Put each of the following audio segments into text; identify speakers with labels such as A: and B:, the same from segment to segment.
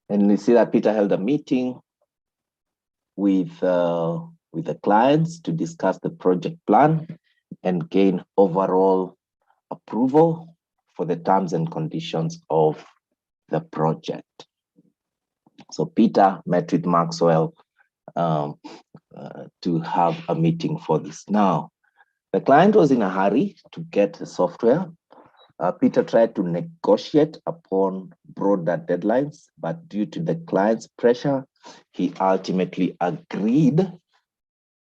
A: And we see that Peter held a meeting with the clients to discuss the project plan and gain overall approval for the terms and conditions of the project. So Peter met with Maxwell to have a meeting for this. Now, the client was in a hurry to get the software. Peter tried to negotiate upon broader deadlines, but due to the client's pressure, he ultimately agreed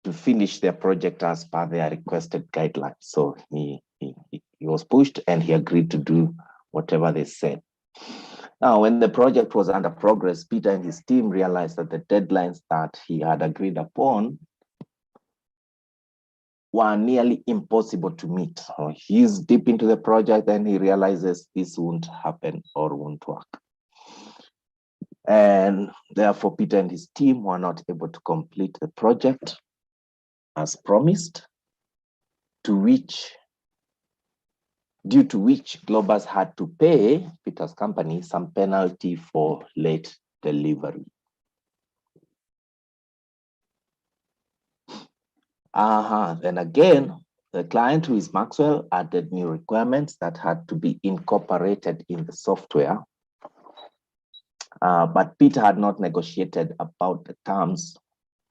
A: to finish their project as per their requested guidelines. So he was pushed and he agreed to do whatever they said. Now, when the project was under progress, Peter and his team realized that the deadlines that he had agreed upon were nearly impossible to meet. So he's deep into the project and he realizes this won't happen or won't work. And therefore, Peter and his team were not able to complete the project as promised, due to which Globus had to pay Peter's company some penalty for late delivery. Then again, the client, who is Maxwell, added new requirements that had to be incorporated in the software. But Peter had not negotiated about the terms,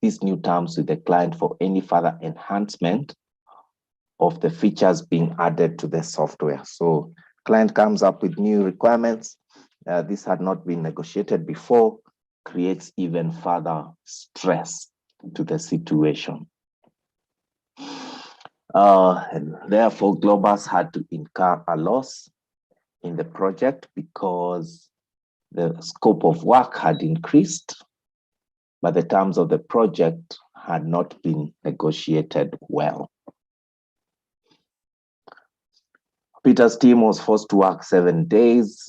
A: these new terms, with the client for any further enhancement of the features being added to the software. So client comes up with new requirements. This had not been negotiated before, creates even further stress to the situation. And therefore, Globus had to incur a loss in the project because the scope of work had increased, but the terms of the project had not been negotiated well. Peter's team was forced to work 7 days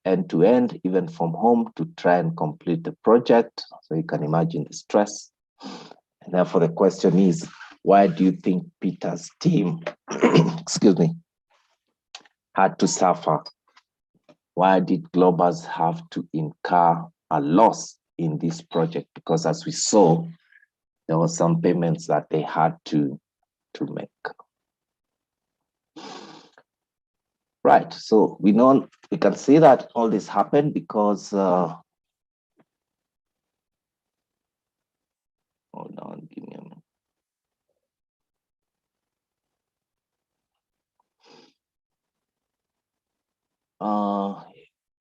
A: end to end, even from home, to try and complete the project. So you can imagine the stress. And therefore, the question is, why do you think Peter's team, excuse me, had to suffer? Why did Globus have to incur a loss in this project? Because as we saw, there were some payments that they had to make. Right, so we can see that all this happened because hold on, give me a minute.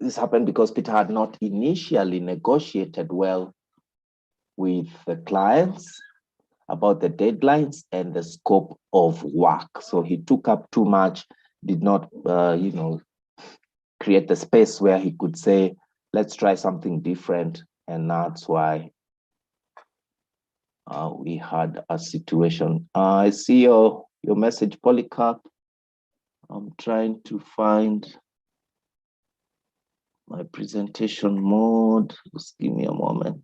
A: This happened because Peter had not initially negotiated well with the clients about the deadlines and the scope of work. So he took up too much, did not, create the space where he could say, let's try something different. And that's why we had a situation. I see your message, Polycarp. I'm trying to find my presentation mode. Just give me a moment.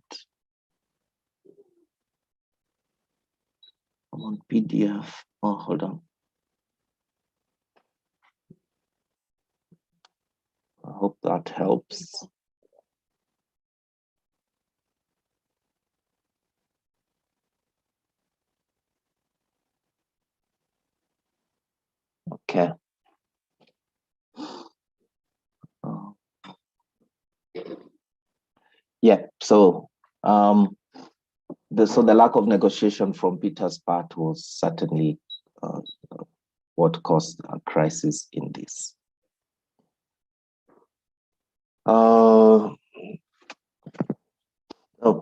A: I'm on PDF. Oh, hold on. I hope that helps. Okay. Yeah, so the lack of negotiation from Peter's part was certainly what caused a crisis in this.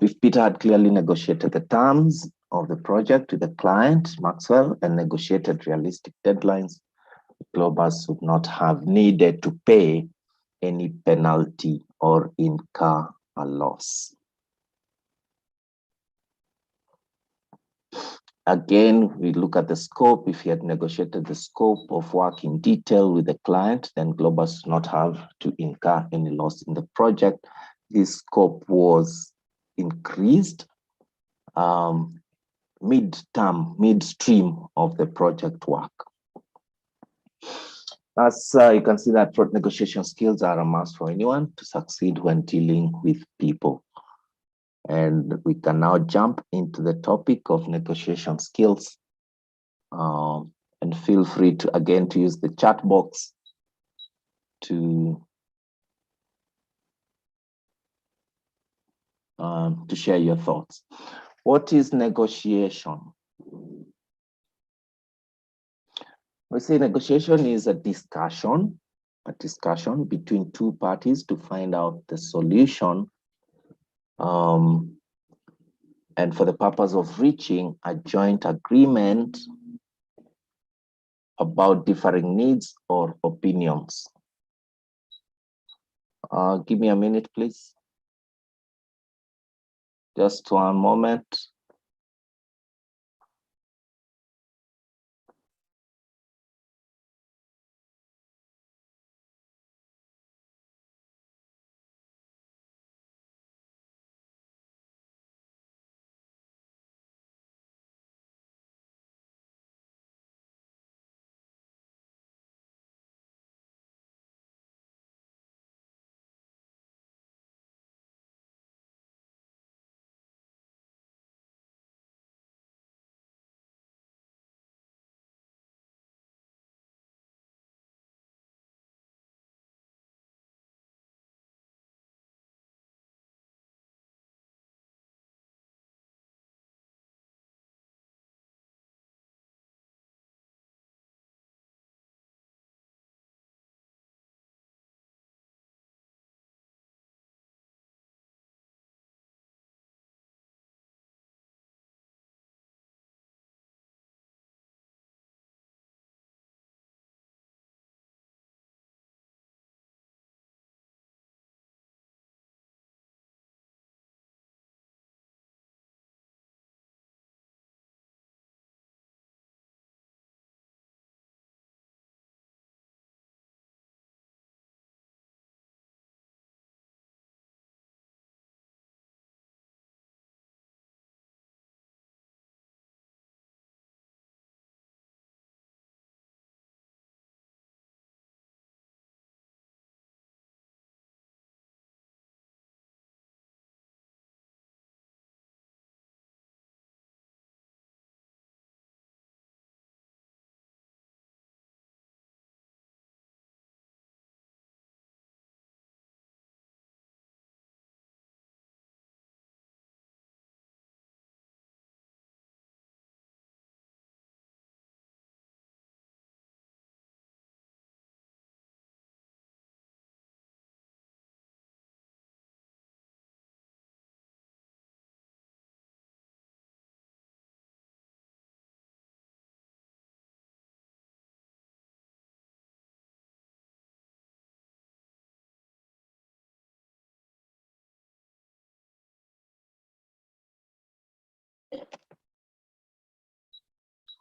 A: If Peter had clearly negotiated the terms of the project with the client, Maxwell, and negotiated realistic deadlines, Globus would not have needed to pay any penalty or incur a loss. Again, we look at the scope. If he had negotiated the scope of work in detail with the client, then Globus would not have to incur any loss in the project. This scope was increased midstream of the project work. As you can see that negotiation skills are a must for anyone to succeed when dealing with people. And we can now jump into the topic of negotiation skills. And feel free to, again, to use the chat box to share your thoughts. What is negotiation? We say negotiation is a discussion between two parties to find out the solution, and for the purpose of reaching a joint agreement about differing needs or opinions. Give me a minute, please. Just one moment.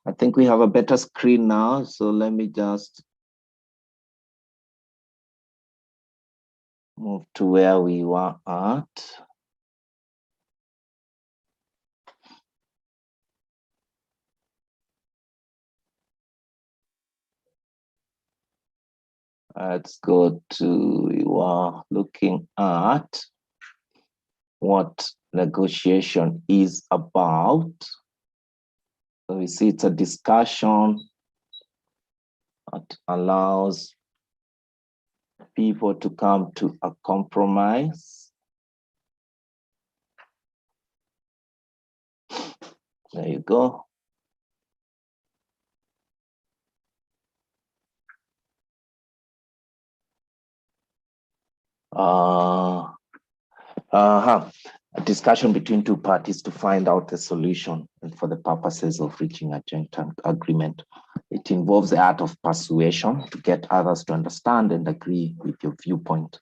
A: I think we have a better screen now, so let me just move to where we were at. Let's go to, we were looking at what negotiation is about. So we see it's a discussion that allows people to come to a compromise. There you go. A discussion between two parties to find out a solution and for the purposes of reaching a joint agreement. It involves the art of persuasion to get others to understand and agree with your viewpoint,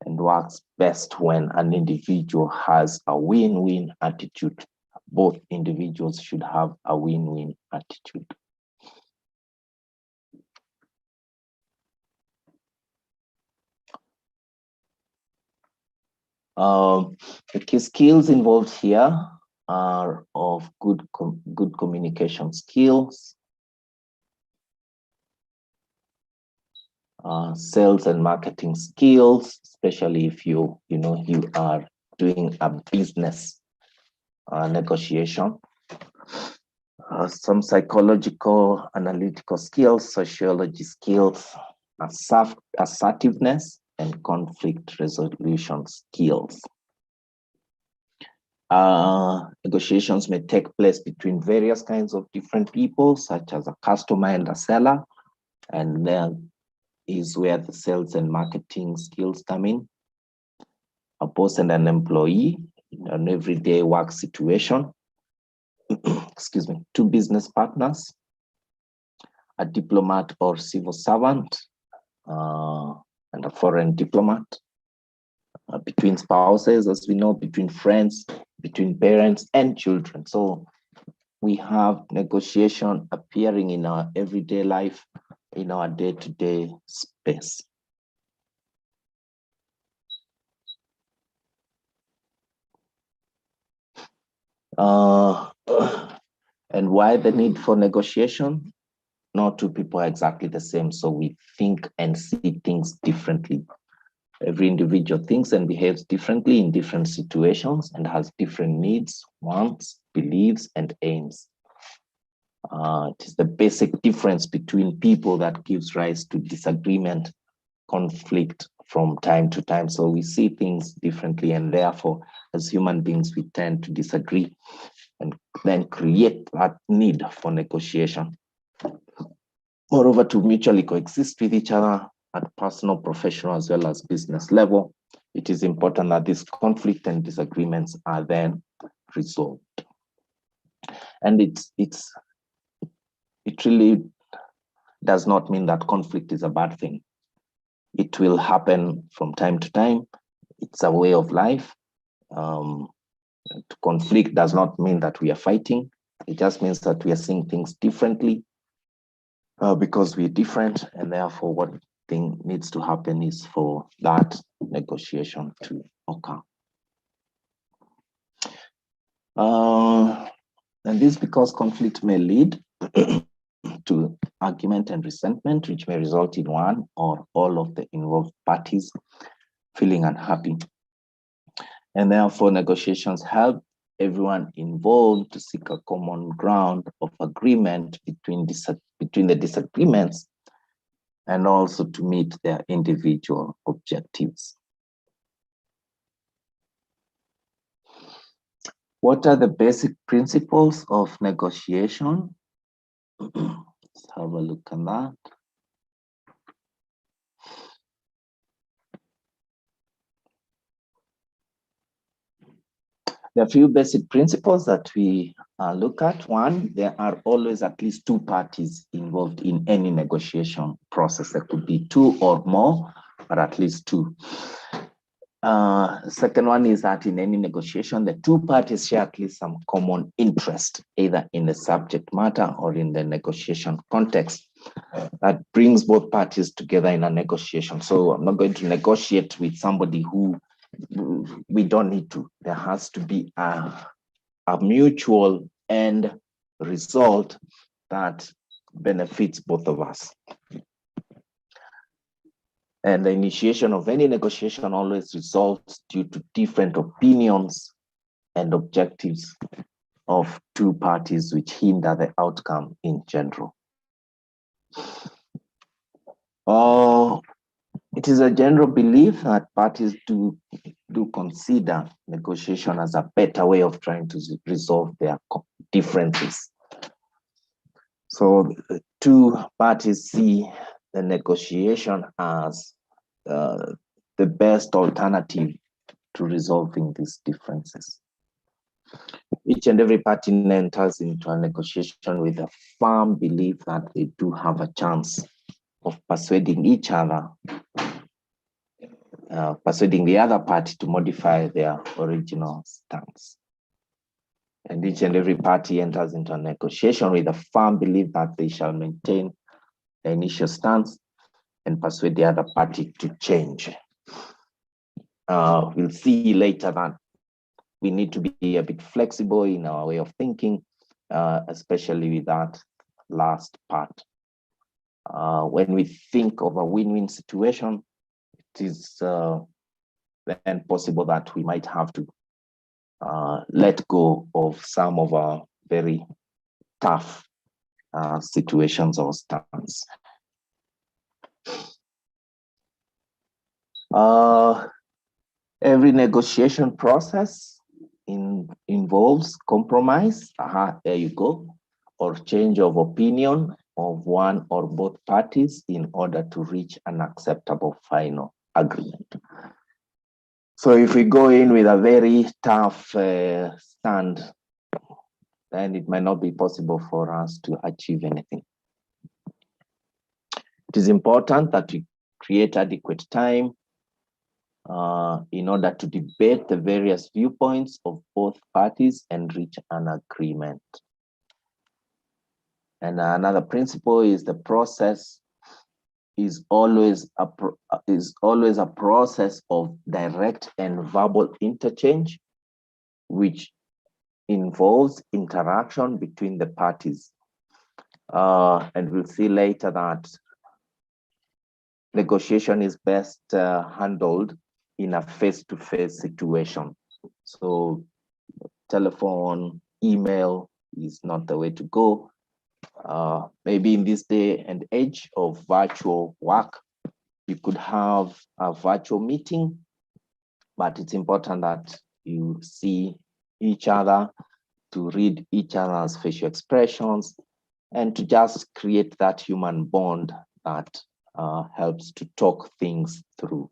A: and works best when an individual has a win-win attitude. Both individuals should have a win-win attitude. The key skills involved here are of good communication skills, sales and marketing skills, especially if you are doing a business negotiation. Some psychological, analytical skills, sociology skills, assertiveness, and conflict resolution skills. Negotiations may take place between various kinds of different people, such as a customer and a seller, and there is where the sales and marketing skills come in. A boss and an employee in an everyday work situation. Excuse me, two business partners, a diplomat or civil servant, and a foreign diplomat, between spouses, as we know, between friends, between parents and children. So we have negotiation appearing in our everyday life, in our day-to-day space. And why the need for negotiation? No two people are exactly the same, so we think and see things differently. Every individual thinks and behaves differently in different situations and has different needs, wants, beliefs, and aims. It is the basic difference between people that gives rise to disagreement, conflict from time to time. So we see things differently, and therefore, as human beings, we tend to disagree and then create that need for negotiation. Moreover, to mutually coexist with each other at personal, professional, as well as business level, it is important that this conflict and disagreements are then resolved. And it really does not mean that conflict is a bad thing. It will happen from time to time. It's a way of life. Conflict does not mean that we are fighting. It just means that we are seeing things differently because we're different, and therefore what thing needs to happen is for that negotiation to occur. And this because conflict may lead to argument and resentment, which may result in one or all of the involved parties feeling unhappy. And therefore, negotiations help everyone involved to seek a common ground of agreement between the disagreements and also to meet their individual objectives. What are the basic principles of negotiation? Let's have a look at that. There are a few basic principles that we look at. One, there are always at least two parties involved in any negotiation process. There could be two or more, but at least two. Second one is that in any negotiation, the two parties share at least some common interest, either in the subject matter or in the negotiation context, that brings both parties together in a negotiation. So I'm not going to negotiate with somebody who we don't need to. There has to be a mutual end result that benefits both of us. And the initiation of any negotiation always results due to different opinions and objectives of two parties, which hinder the outcome in general. It is a general belief that parties do consider negotiation as a better way of trying to resolve their differences. So two parties see the negotiation as the best alternative to resolving these differences. Each and every party enters into a negotiation with a firm belief that they do have a chance of persuading each other, persuading the other party to modify their original stance. And each and every party enters into a negotiation with a firm belief that they shall maintain the initial stance and persuade the other party to change. We'll see later that we need to be a bit flexible in our way of thinking, especially with that last part. When we think of a win-win situation, it is then possible that we might have to let go of some of our very tough situations or stance. Every negotiation process involves compromise, there you go, or change of opinion of one or both parties in order to reach an acceptable final agreement. So if we go in with a very tough stand, then it might not be possible for us to achieve anything. It is important that we create adequate time in order to debate the various viewpoints of both parties and reach an agreement. And another principle is the process is always a process of direct and verbal interchange, which involves interaction between the parties. And we'll see later that negotiation is best handled in a face-to-face situation. So telephone, email is not the way to go. Maybe in this day and age of virtual work, you could have a virtual meeting, but it's important that you see each other, to read each other's facial expressions, and to just create that human bond that helps to talk things through.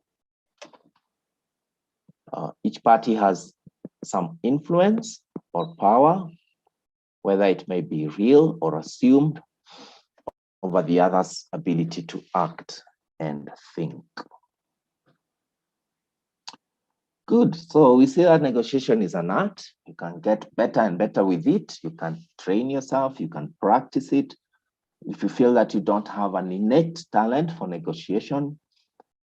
A: Each party has some influence or power, whether it may be real or assumed, over the other's ability to act and think. Good. So we see that negotiation is an art. You can get better and better with it. You can train yourself. You can practice it. If you feel that you don't have an innate talent for negotiation,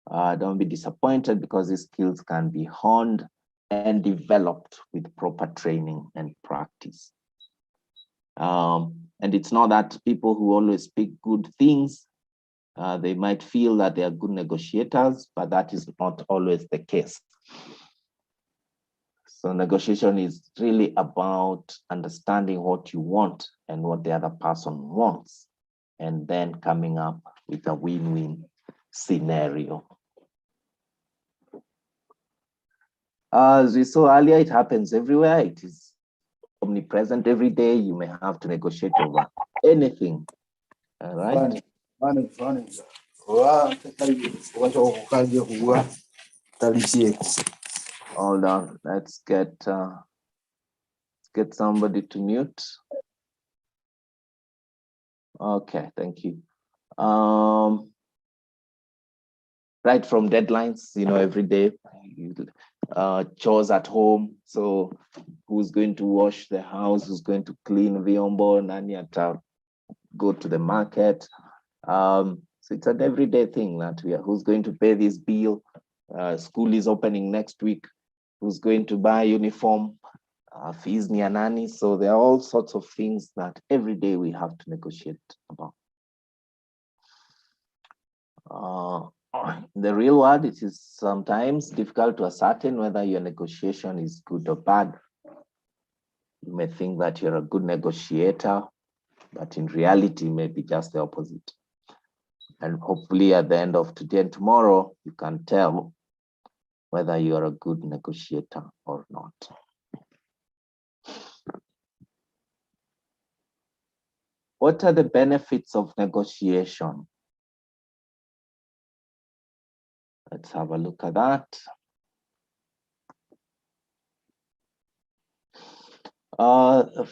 A: don't be disappointed, because these skills can be honed and developed with proper training and practice. And it's not that people who always speak good things, they might feel that they are good negotiators, but that is not always the case. So negotiation is really about understanding what you want and what the other person wants, and then coming up with a win-win scenario. As we saw earlier, it happens everywhere. It is omnipresent every day. You may have to negotiate over anything. All right. Hold on. Let's get somebody to mute. Okay, thank you. Right from deadlines, every day, chores at home. So who's going to wash the house? Who's going to clean vyombo? Nani ata go to the market? So it's an everyday thing that who's going to pay this bill? School is opening next week. Who's going to buy uniform? Fees ni nani? So there are all sorts of things that every day we have to negotiate about. In the real world, it is sometimes difficult to ascertain whether your negotiation is good or bad. You may think that you're a good negotiator, but in reality, maybe just the opposite. And hopefully at the end of today and tomorrow, you can tell whether you're a good negotiator or not. What are the benefits of negotiation? Let's have a look at that. The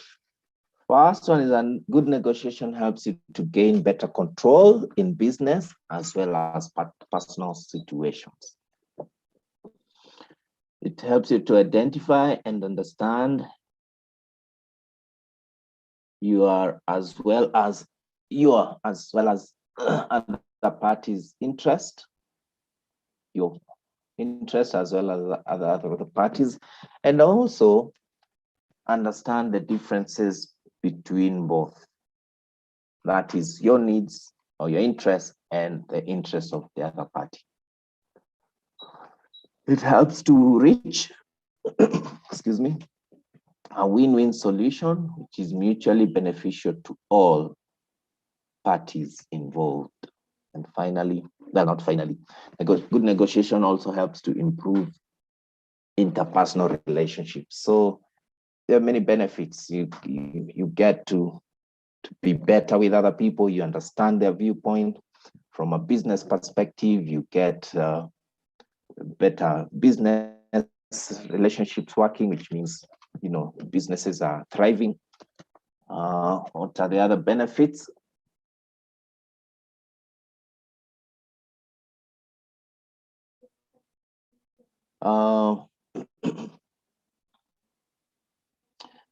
A: first one is a good negotiation helps you to gain better control in business as well as personal situations. It helps you to identify and understand as well as other parties' interest, your interest as well as other parties, and also understand the differences between both. That is your needs or your interest and the interest of the other party. It helps to reach, excuse me, a win-win solution, which is mutually beneficial to all parties involved. And finally, well, not finally, good negotiation also helps to improve interpersonal relationships. So there are many benefits. You get to be better with other people. You understand their viewpoint. From a business perspective, you get better business relationships working, which means, you know, businesses are thriving. What are the other benefits?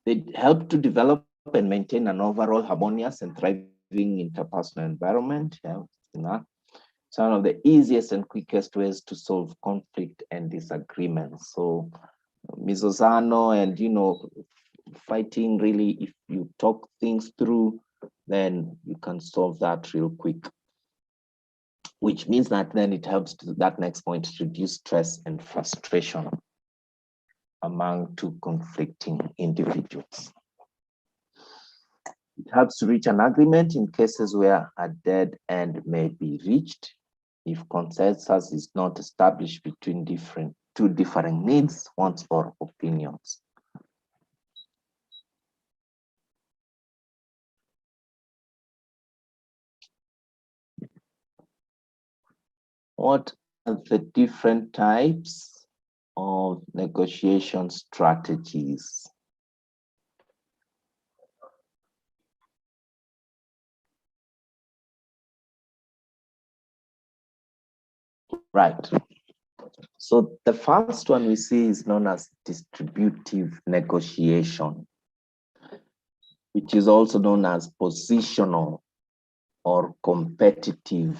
A: They help to develop and maintain an overall harmonious and thriving interpersonal environment. Yeah, it's one of the easiest and quickest ways to solve conflict and disagreements. So misosano and, you know, fighting, really, if you talk things through, then you can solve that real quick, which means that then it helps to that next point to reduce stress and frustration among two conflicting individuals. It helps to reach an agreement in cases where a dead end may be reached if consensus is not established between two differing needs, wants, or opinions. What are the different types of negotiation strategies? Right. So the first one we see is known as distributive negotiation, which is also known as positional or competitive.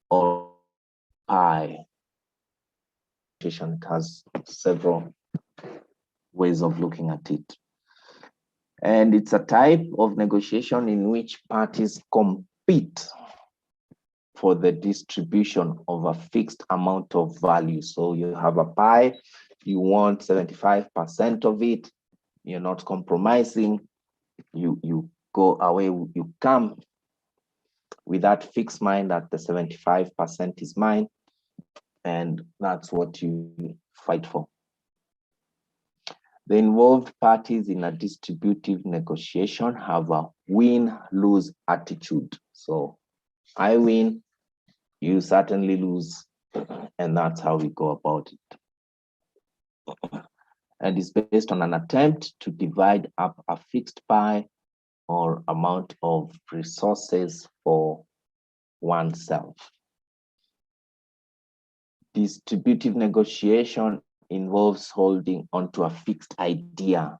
A: Or pie. It has several ways of looking at it. And it's a type of negotiation in which parties compete for the distribution of a fixed amount of value. So you have a pie, you want 75% of it, you're not compromising, you go away, you come with that fixed mind that the 75% is mine, and that's what you fight for. The involved parties in a distributive negotiation have a win-lose attitude. So I win, you certainly lose, and that's how we go about it. And it's based on an attempt to divide up a fixed pie or amount of resources for oneself. Distributive negotiation involves holding onto a fixed idea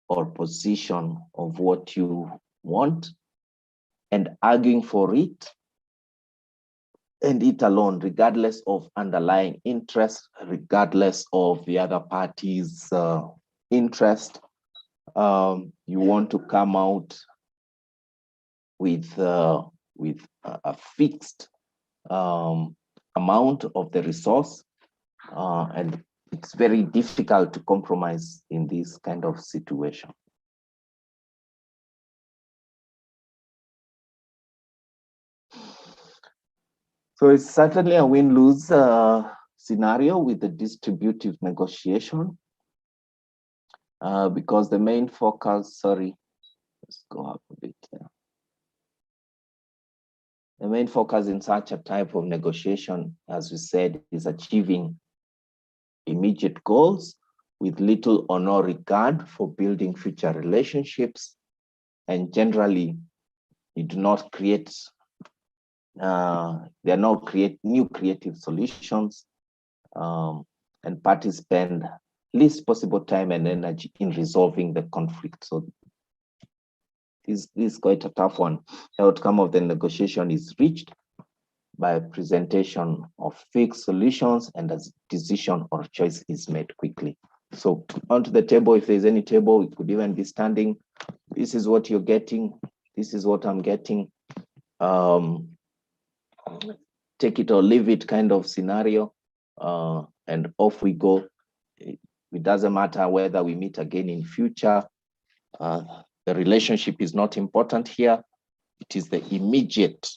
A: or position of what you want and arguing for it and it alone, regardless of underlying interest, regardless of the other party's interest. You want to come out with a fixed amount of the resource, and it's very difficult to compromise in this kind of situation. So it's certainly a win-lose scenario with the distributive negotiation, because the main focus, let's go up a bit there. The main focus in such a type of negotiation, as we said, is achieving immediate goals with little or no regard for building future relationships. And generally, you do not create, there are no new creative solutions, and parties spend least possible time and energy in resolving the conflict. So this is quite a tough one. The outcome of the negotiation is reached by a presentation of fixed solutions and a decision or choice is made quickly. So onto the table, if there's any table, it could even be standing. This is what you're getting. This is what I'm getting. Take it or leave it kind of scenario, and off we go. It doesn't matter whether we meet again in future. The relationship is not important here. It is the immediate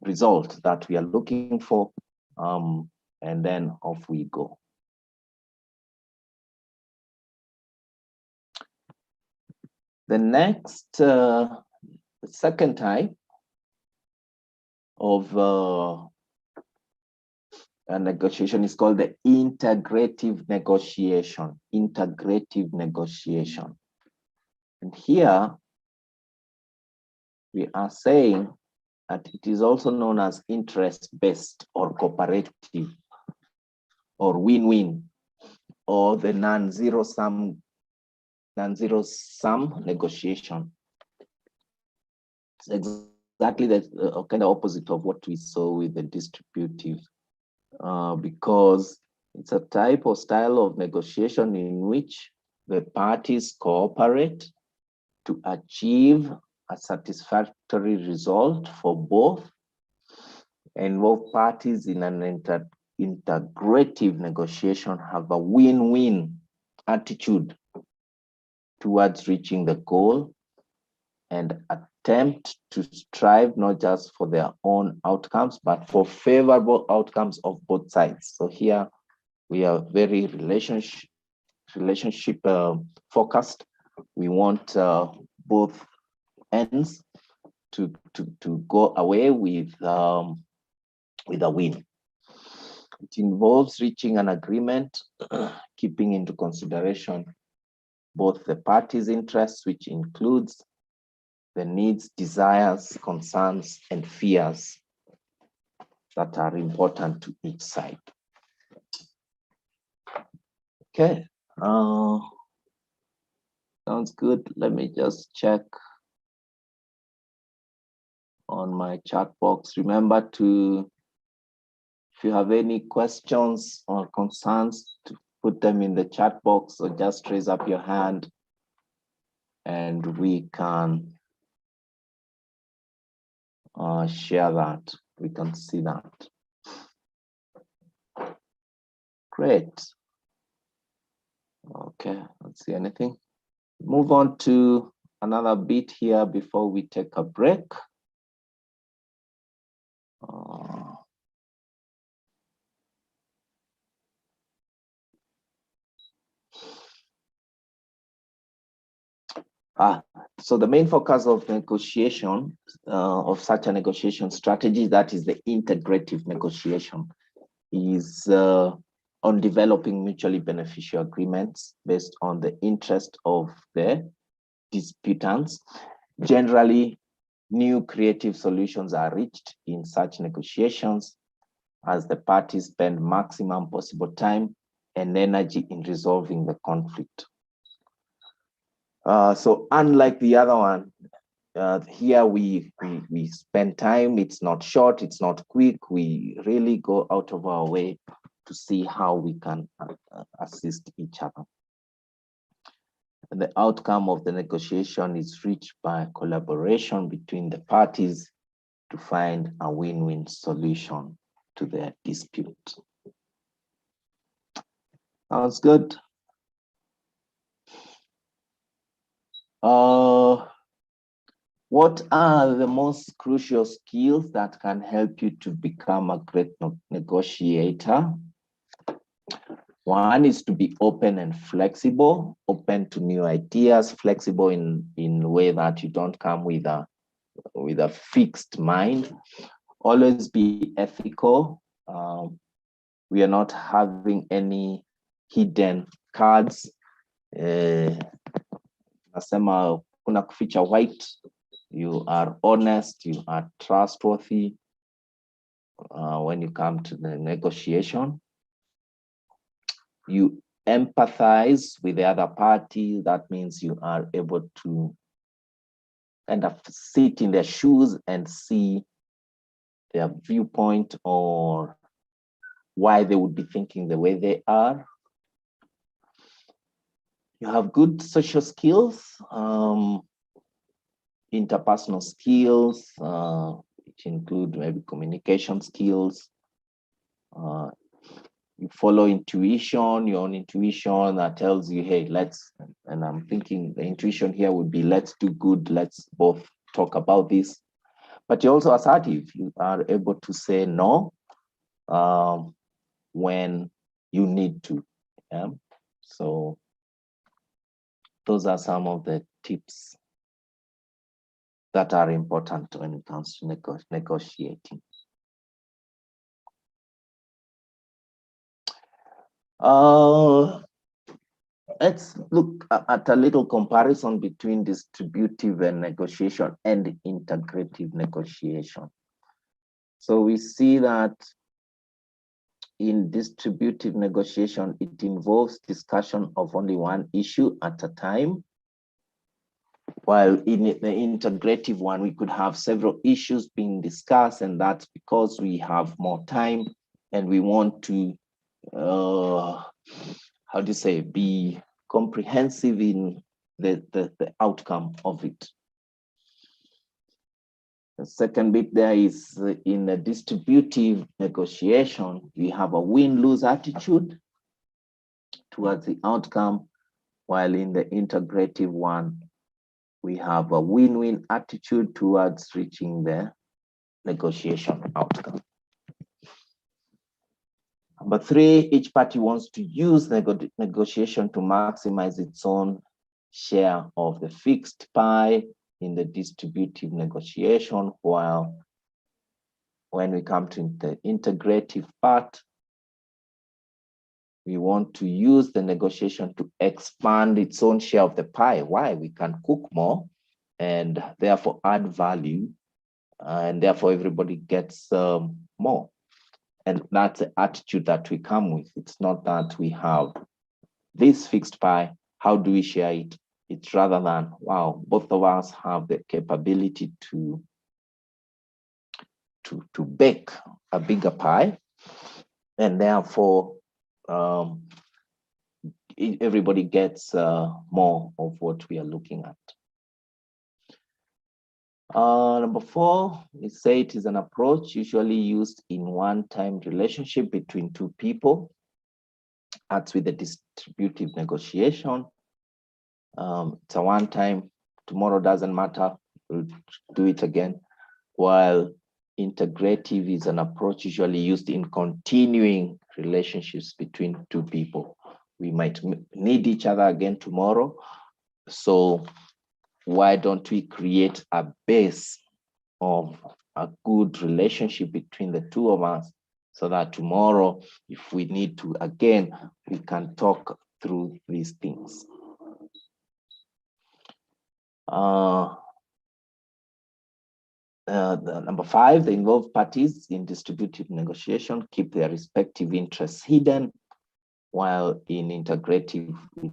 A: result that we are looking for, and then off we go. The next, second type of a negotiation is called the integrative negotiation. Integrative negotiation. And here we are saying that it is also known as interest-based or cooperative or win-win, or the non-zero sum negotiation. It's exactly the kind of opposite of what we saw with the distributive, because it's a type or style of negotiation in which the parties cooperate to achieve a satisfactory result for both, and both parties in an integrative negotiation have a win-win attitude towards reaching the goal and attempt to strive not just for their own outcomes, but for favorable outcomes of both sides. So here we are very relationship focused. We want both ends to go away with a win. It involves reaching an agreement, keeping into consideration both the parties' interests, which includes the needs, desires, concerns, and fears that are important to each side. Okay, sounds good. Let me just check on my chat box. Remember to, if you have any questions or concerns, to put them in the chat box, or just raise up your hand and we can share that. We can see that. Great. Okay, let's see anything. Move on to another bit here before we take a break. So the main focus of negotiation, of such a negotiation strategy, that is the integrative negotiation, is on developing mutually beneficial agreements based on the interest of the disputants. Generally, new creative solutions are reached in such negotiations as the parties spend maximum possible time and energy in resolving the conflict. So unlike the other one, here we spend time. It's not short, it's not quick. We really go out of our way to see how we can assist each other. And the outcome of the negotiation is reached by collaboration between the parties to find a win-win solution to their dispute. Sounds good. What are the most crucial skills that can help you to become a great negotiator? One is to be open and flexible, open to new ideas, flexible in a way that you don't come with a fixed mind. Always be ethical. We are not having any hidden cards. Nasema kuna kuficha white. You are honest, you are trustworthy when you come to the negotiation. You empathize with the other party. That means you are able to kind of sit in their shoes and see their viewpoint or why they would be thinking the way they are. You have good social skills, interpersonal skills, which include maybe communication skills. You follow intuition, your own intuition that tells you, hey, let's, and I'm thinking the intuition here would be, let's do good, let's both talk about this. But you're also assertive. You are able to say no when you need to. Yeah? So those are some of the tips that are important when it comes to negotiating. Let's look at a little comparison between distributive negotiation and integrative negotiation. So we see that in distributive negotiation, it involves discussion of only one issue at a time, while in the integrative one, we could have several issues being discussed, and that's because we have more time and we want to, how do you say, be comprehensive in the outcome of it. The second bit there is in the distributive negotiation, we have a win-lose attitude towards the outcome, while in the integrative one, we have a win-win attitude towards reaching the negotiation outcome. Number three, each party wants to use negotiation to maximize its own share of the fixed pie in the distributive negotiation, while when we come to the integrative part, we want to use the negotiation to expand its own share of the pie. Why? We can cook more and therefore add value, and therefore everybody gets more. And that's the attitude that we come with. It's not that we have this fixed pie, how do we share it? It's rather than, wow, both of us have the capability to bake a bigger pie, and therefore everybody gets more of what we are looking at. Number four, we say it is an approach usually used in one-time relationship between two people. That's with the distributive negotiation. It's a one-time, tomorrow doesn't matter, we'll do it again. While integrative is an approach usually used in continuing relationships between two people. We might need each other again tomorrow. So why don't we create a base of a good relationship between the two of us, so that tomorrow, if we need to again, we can talk through these things. Number five, the involved parties in distributive negotiation keep their respective interests hidden, while in integrative, we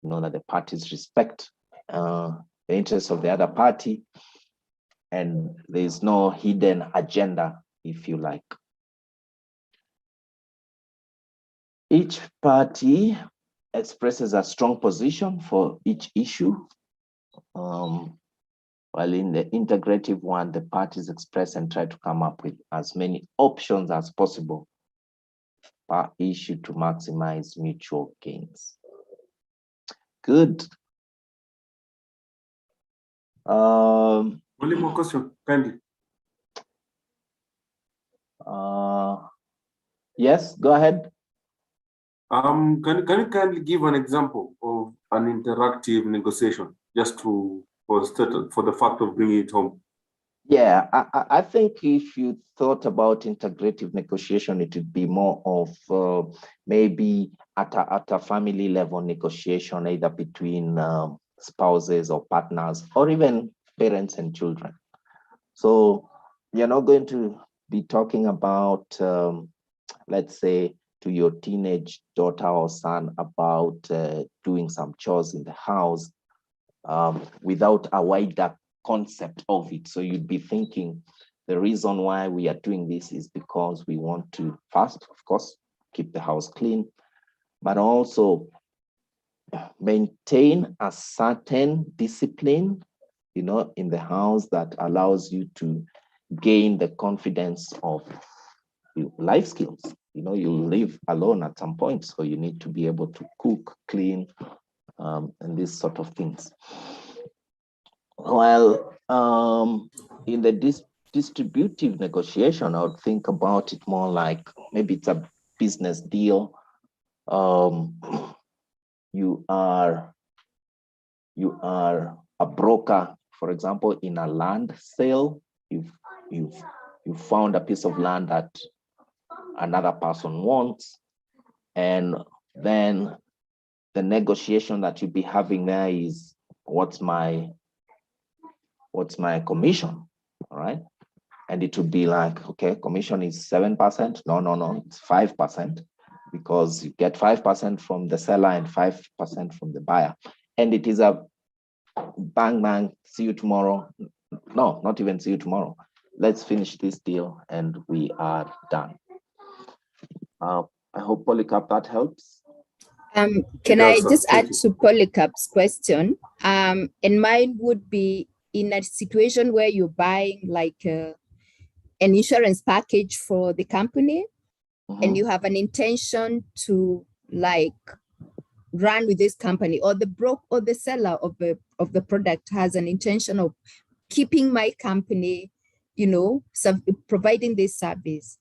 A: know that the parties respect the interests of the other party, and there's no hidden agenda, if you like. Each party expresses a strong position for each issue, while in the integrative one, the parties express and try to come up with as many options as possible per issue to maximize mutual gains. Good.
B: Only more question, kindly.
A: Yes, go ahead.
B: Can you kindly give an example of an interactive negotiation, just for the fact of bringing it home?
A: Yeah, I think if you thought about integrative negotiation, it would be more of maybe at a family level negotiation, either between spouses or partners, or even parents and children. So you're not going to be talking about, let's say, to your teenage daughter or son about doing some chores in the house without a wider concept of it. So you'd be thinking the reason why we are doing this is because we want to first, of course, keep the house clean, but also maintain a certain discipline, in the house that allows you to gain the confidence of life skills. You live alone at some point, so you need to be able to cook, clean, and these sort of things. While in the distributive negotiation, I would think about it more like maybe it's a business deal. You are a broker, for example, in a land sale. You've found a piece of land that another person wants, and then the negotiation that you'll be having there is what's my commission, all right? And it would be like, okay, commission is 7%. No, it's 5%, because you get 5% from the seller and 5% from the buyer. And it is a bang, see you tomorrow. No, not even see you tomorrow. Let's finish this deal and we are done. I hope, Polycarp, that helps.
C: Can I just add to Polycarp's question? And mine would be in a situation where you're buying like an insurance package for the company, and you have an intention to like run with this company, or the seller of the product has an intention of keeping my company, providing this service.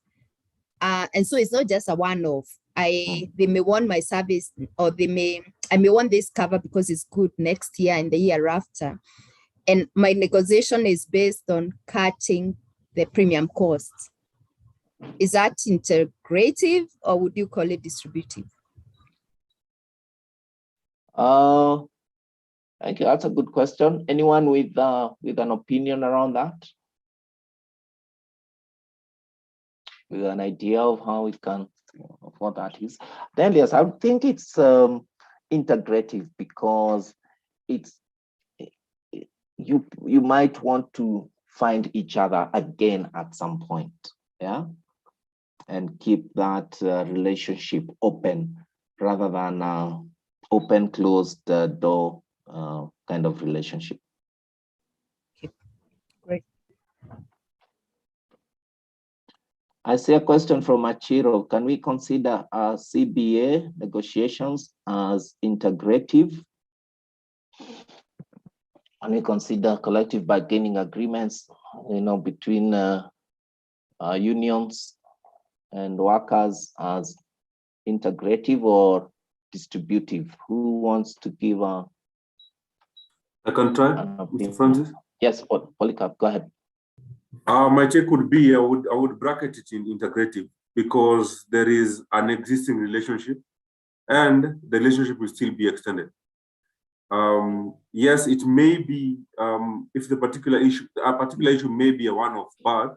C: And so it's not just a one-off. They may want my service, or I may want this cover because it's good next year and the year after. And my negotiation is based on cutting the premium costs. Is that integrative, or would you call it distributive?
A: Thank you. That's a good question. Anyone with an opinion around that? With an idea of how it can, of what that is? Then yes, I would think it's integrative, because it's you might want to find each other again at some point, yeah, and keep that relationship open rather than open, closed door kind of relationship.
C: Okay. Great.
A: I see a question from Achiro. Can we consider CBA negotiations as integrative? Can we consider collective bargaining agreements, between unions and workers as integrative or distributive? Who wants to give a?
B: I can try, Mr. Francis.
A: Yes, Polycarp, go ahead.
B: My take would be I would bracket it in integrative, because there is an existing relationship, and the relationship will still be extended. Yes, it may be if a particular issue may be a one-off, but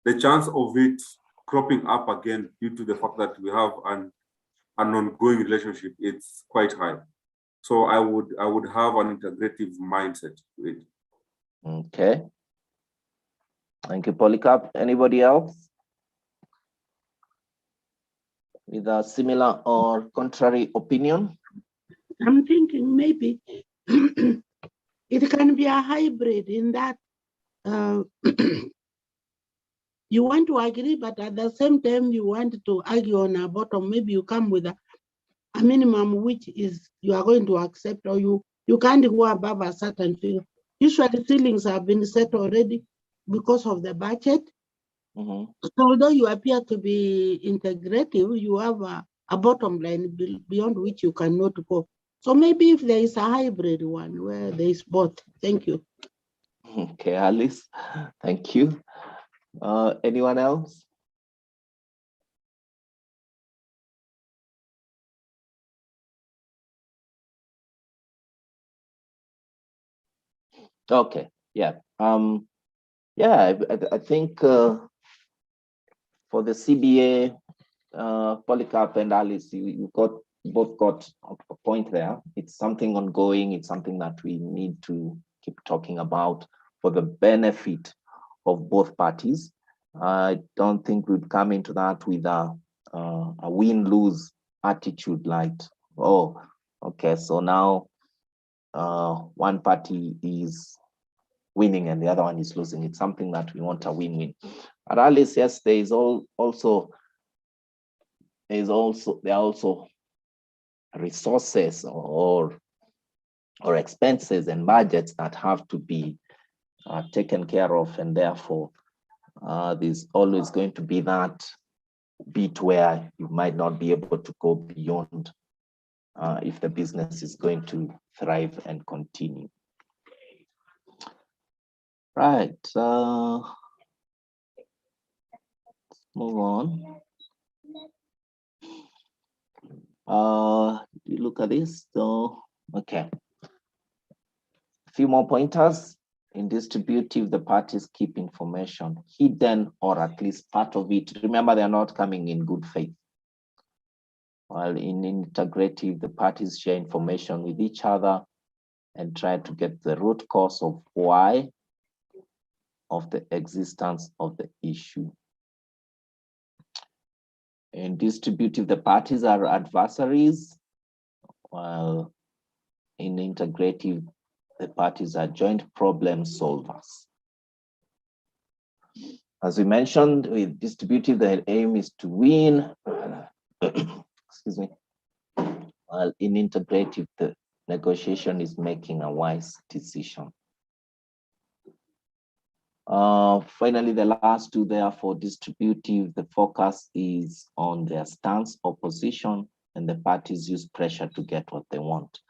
B: the chance of it cropping up again due to the fact that we have an ongoing relationship, it's quite high. So I would have an integrative mindset to it.
A: Okay. Thank you, Polycarp. Anybody else with a similar or contrary opinion?
D: I'm thinking maybe it can be a hybrid in that you want to agree, but at the same time you want to argue on a bottom. Maybe you come with a minimum which is you are going to accept, or you can't go above a certain figure. Usually ceilings have been set already because of the budget. So although you appear to be integrative, you have a bottom line beyond which you cannot go. So maybe if there is a hybrid one where there is both. Thank you.
A: Okay, Alice, thank you. Anyone else? Okay, yeah. Yeah, I think for the CBA, Polycarp and Alice, you both got a point there. It's something ongoing. It's something that we need to keep talking about for the benefit of both parties. I don't think we'd come into that with a win-lose attitude, like, oh, Okay, so now one party is winning and the other one is losing. It's something that we want a win-win. At Alice, yes, there are also resources or expenses and budgets that have to be taken care of, and therefore there's always going to be that bit where you might not be able to go beyond if the business is going to thrive and continue. Right, let's move on. You look at this, so okay. A few more pointers. In distributive, the parties keep information hidden, or at least part of it. Remember, they're not coming in good faith. While in integrative, the parties share information with each other and try to get the root cause of why of the existence of the issue. In distributive, the parties are adversaries, while in integrative, the parties are joint problem solvers. As we mentioned, with distributive, the aim is to win. Excuse me. While in integrative, the negotiation is making a wise decision. Finally, the last two there for distributive, the focus is on their stance or position, and the parties use pressure to get what they want.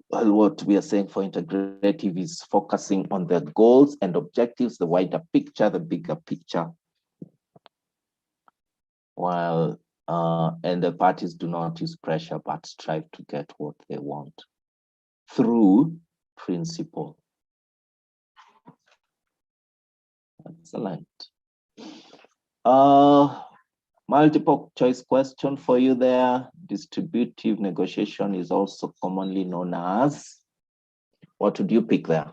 A: Well, what we are saying for integrative is focusing on the goals and objectives, the wider picture, the bigger picture. While and the parties do not use pressure, but strive to get what they want through principle. Excellent. Multiple choice question for you there. Distributive negotiation is also commonly known as, what would you pick there?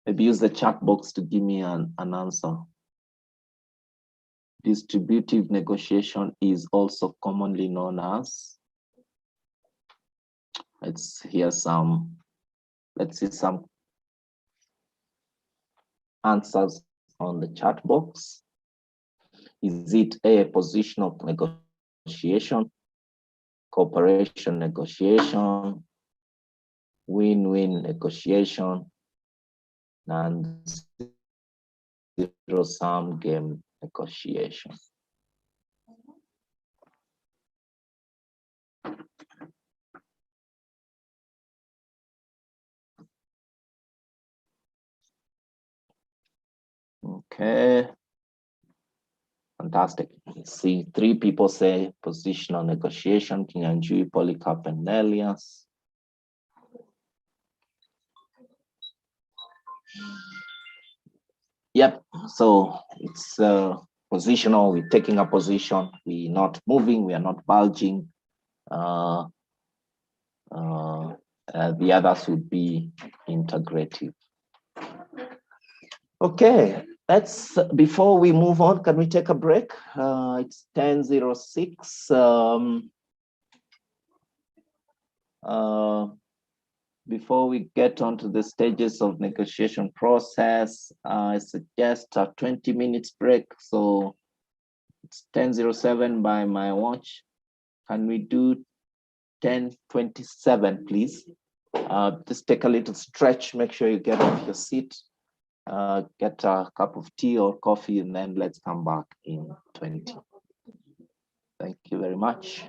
A: Maybe use the chat box to give me an answer. Distributive negotiation is also commonly known as, let's see some answers on the chat box. Is it a positional negotiation, cooperation negotiation, win-win negotiation, and zero-sum game negotiation? Okay, fantastic. See, 3 people say positional negotiation: Kinyanjui, Polycarp, and Nelias. Yep, so it's positional. We're taking a position. We're not moving. We are not bulging. The others would be integrative. Okay, before we move on, can we take a break? It's 10:06. Before we get onto the stages of negotiation process, I suggest a 20 minutes break. So it's 10:07 by my watch. Can we do 10:27, please? Just take a little stretch, make sure you get off your seat, get a cup of tea or coffee, and then let's come back in 20. Thank you very much.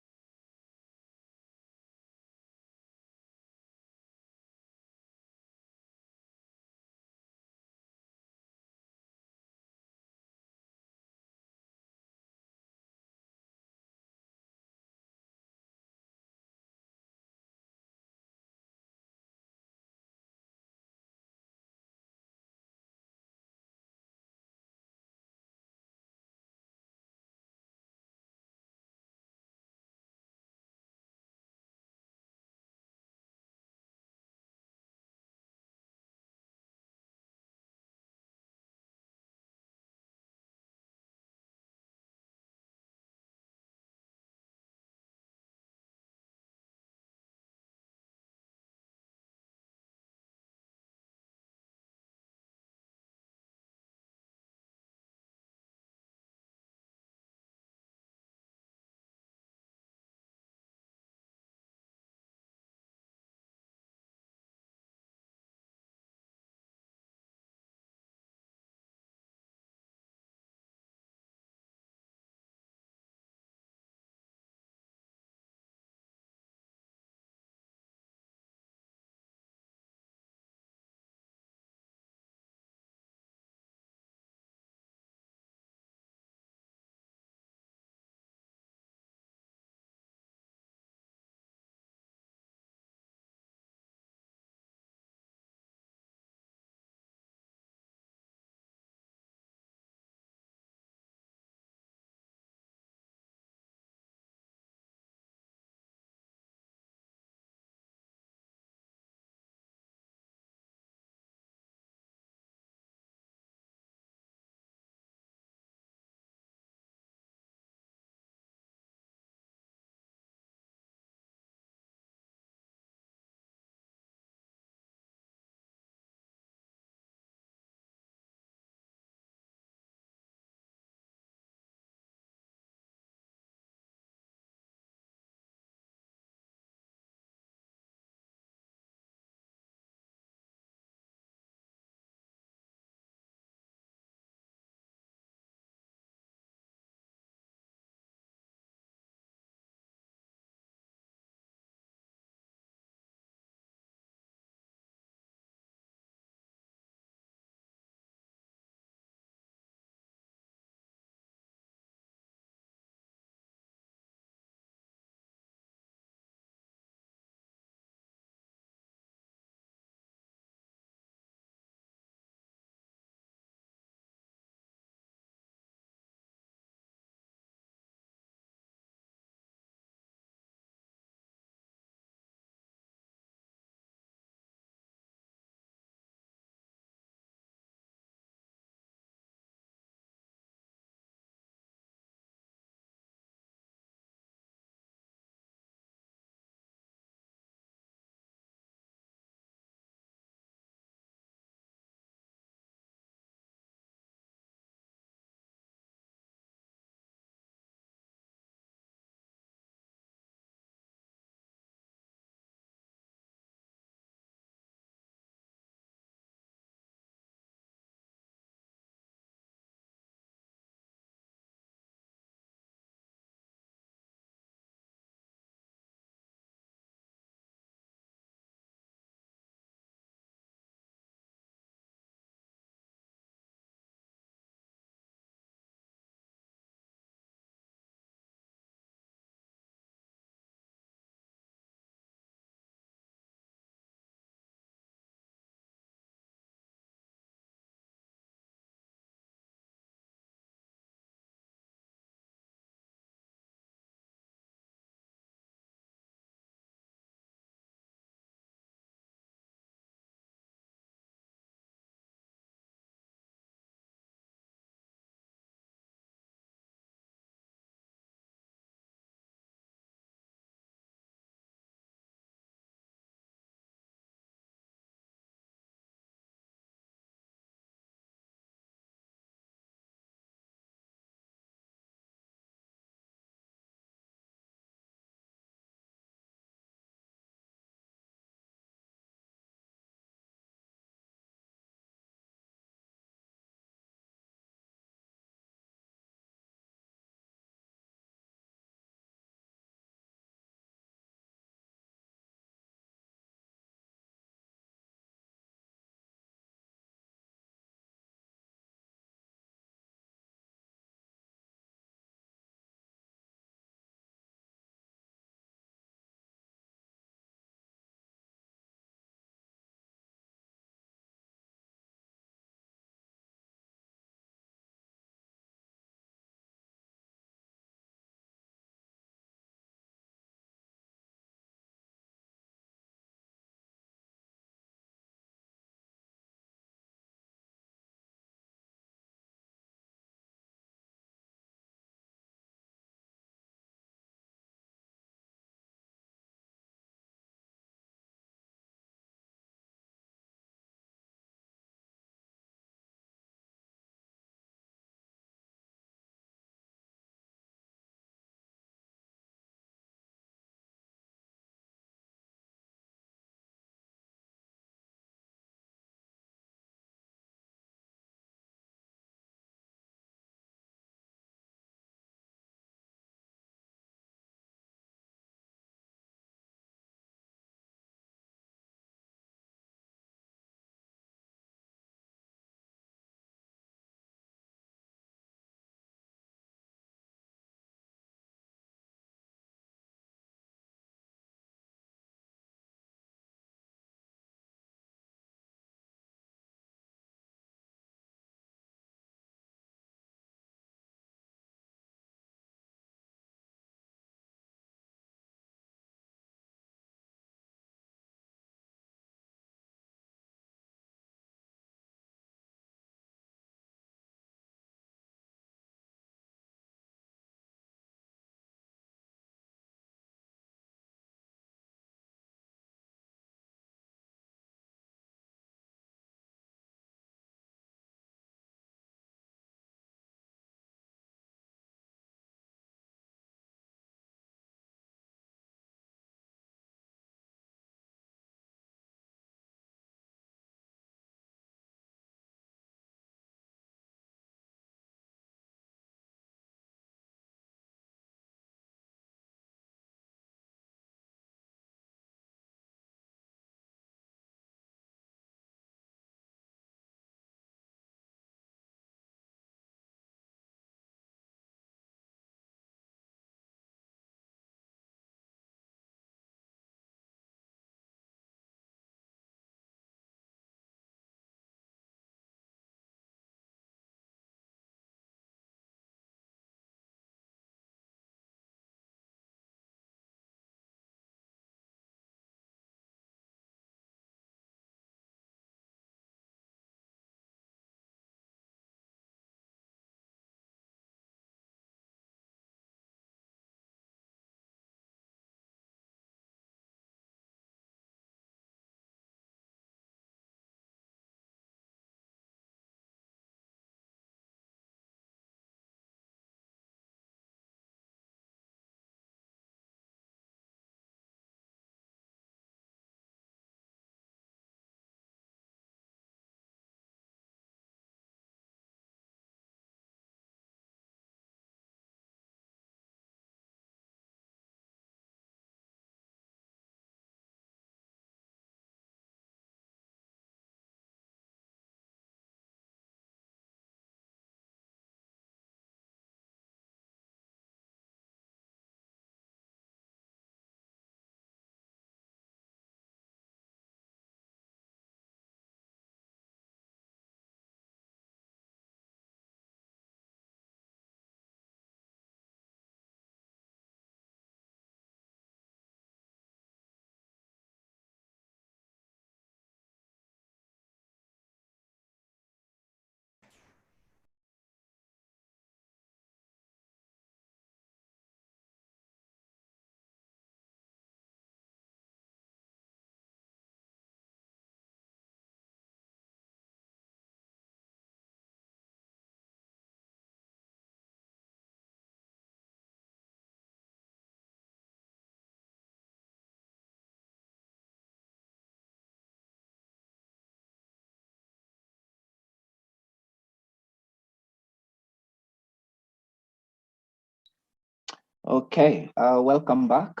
A: Okay, welcome back.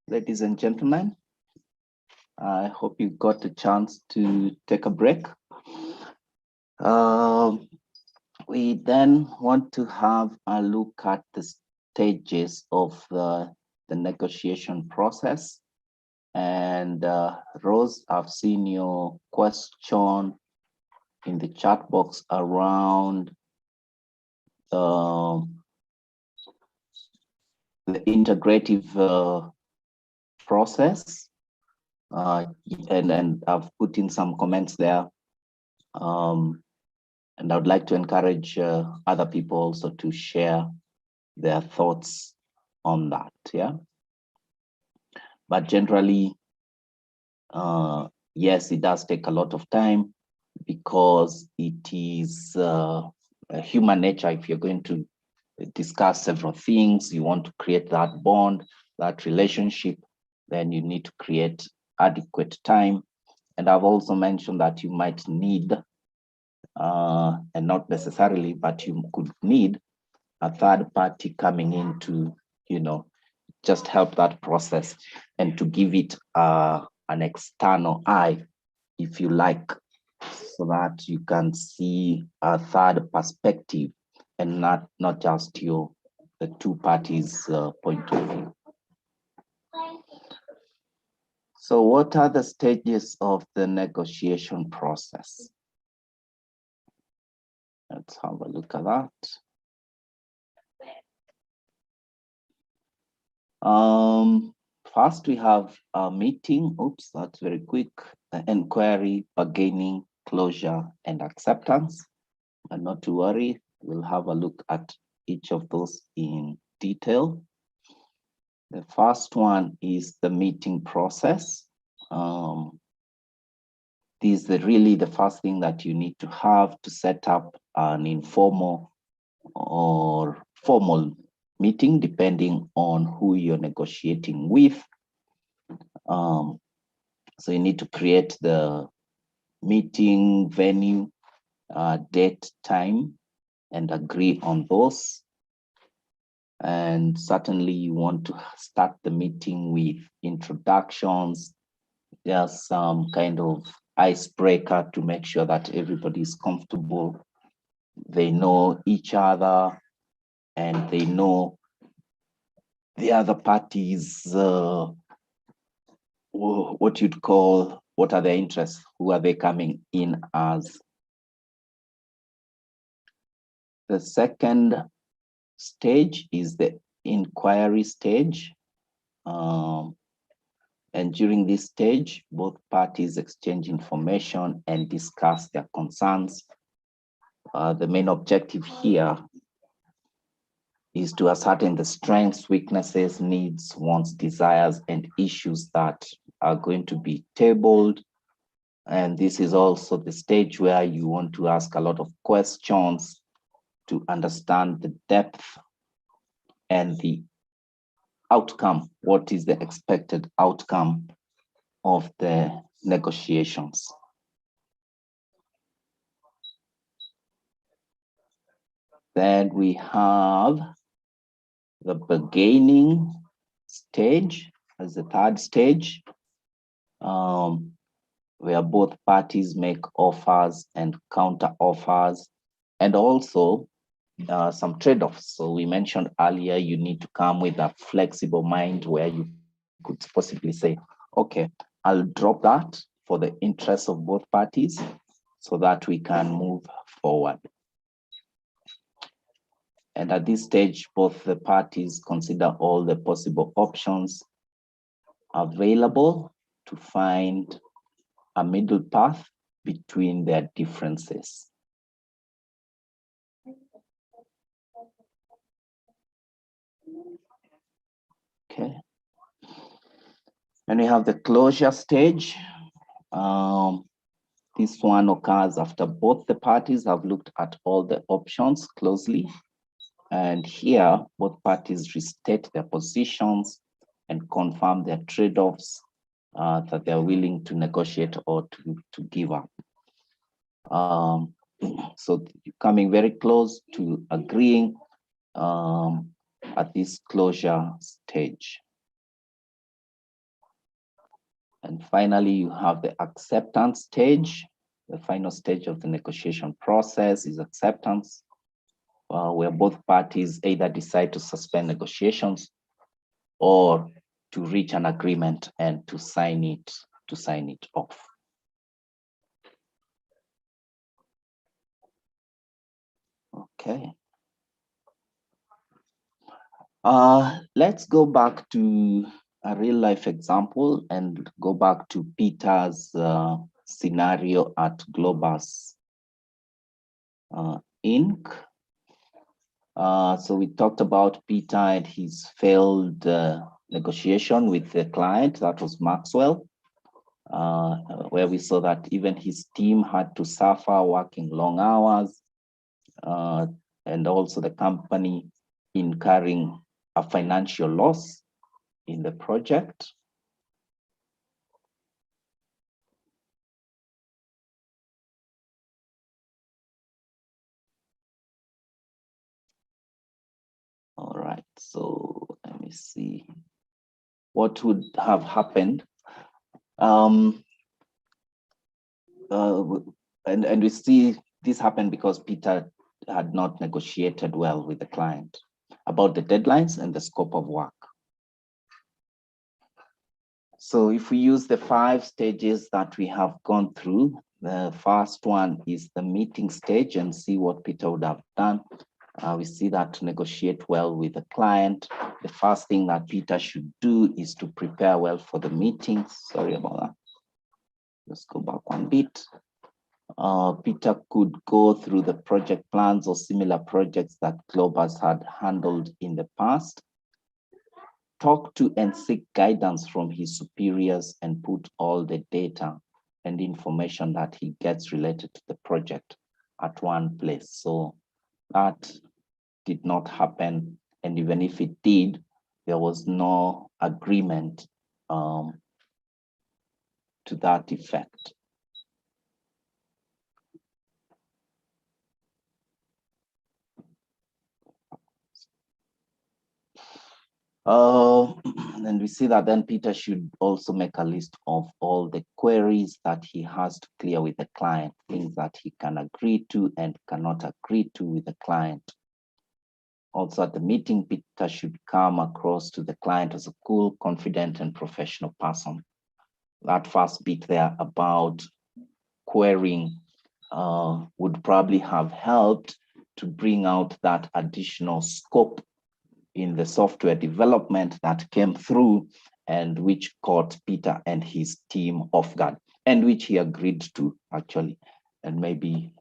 A: Ladies and gentlemen, I hope you got a chance to take a break. We then want to have a look at the stages of the negotiation process. And Rose, I've seen your question in the chat box around the integrative process, and I've put in some comments there. And I would like to encourage other people also to share their thoughts on that, yeah? But generally, yes, it does take a lot of time because it is human nature. If you're going to discuss several things, you want to create that bond, that relationship, then you need to create adequate time. And I've also mentioned that you might need, and not necessarily, but you could need a third party coming in to, just help that process and to give it an external eye, if you like, so that you can see a third perspective and not just the two parties' point of view. So what are the stages of the negotiation process? Let's have a look at that. First, we have a meeting. Oops, that's very quick. Inquiry, bargaining, closure, and acceptance. And not to worry, we'll have a look at each of those in detail. The first one is the meeting process. This is really the first thing that you need to have to set up an informal or formal meeting, depending on who you're negotiating with. So you need to create the meeting venue, date, time, and agree on those. And certainly you want to start the meeting with introductions. There's some kind of icebreaker to make sure that everybody is comfortable. They know each other and they know the other parties, what you'd call, what are their interests, who are they coming in as. The second stage is the inquiry stage. And during this stage, both parties exchange information and discuss their concerns. The main objective here is to ascertain the strengths, weaknesses, needs, wants, desires, and issues that are going to be tabled. And this is also the stage where you want to ask a lot of questions to understand the depth and the outcome. What is the expected outcome of the negotiations? Then we have the bargaining stage as the third stage, where both parties make offers and counter offers, and also some trade-offs. So we mentioned earlier, you need to come with a flexible mind where you could possibly say, okay, I'll drop that for the interests of both parties so that we can move forward. And at this stage, both the parties consider all the possible options available to find a middle path between their differences. Okay. And we have the closure stage. This one occurs after both the parties have looked at all the options closely. And here, both parties restate their positions and confirm their trade-offs that they're willing to negotiate or to give up. So coming very close to agreeing at this closure stage. And finally, you have the acceptance stage. The final stage of the negotiation process is acceptance, where both parties either decide to suspend negotiations or to reach an agreement and to sign it off. Okay. Let's go back to a real life example and go back to Peter's scenario at Globus Inc. So we talked about Peter and his failed negotiation with the client, that was Maxwell, where we saw that even his team had to suffer working long hours, and also the company incurring a financial loss in the project. All right, so let me see what would have happened. And we see this happened because Peter had not negotiated well with the client about the deadlines and the scope of work. So if we use the 5 stages that we have gone through, the first one is the meeting stage, and see what Peter would have done. We see that to negotiate well with the client, the first thing that Peter should do is to prepare well for the meeting. Sorry about that. Let's go back one bit. Peter could go through the project plans or similar projects that Globus had handled in the past, talk to and seek guidance from his superiors, and put all the data and information that he gets related to the project at one place. So that did not happen. And even if it did, there was no agreement to that effect. And we see that then Peter should also make a list of all the queries that he has to clear with the client, things that he can agree to and cannot agree to with the client. Also at the meeting, Peter should come across to the client as a cool, confident, and professional person. That first bit there about querying would probably have helped to bring out that additional scope in the software development that came through and which caught Peter and his team off guard, and which he agreed to actually, and maybe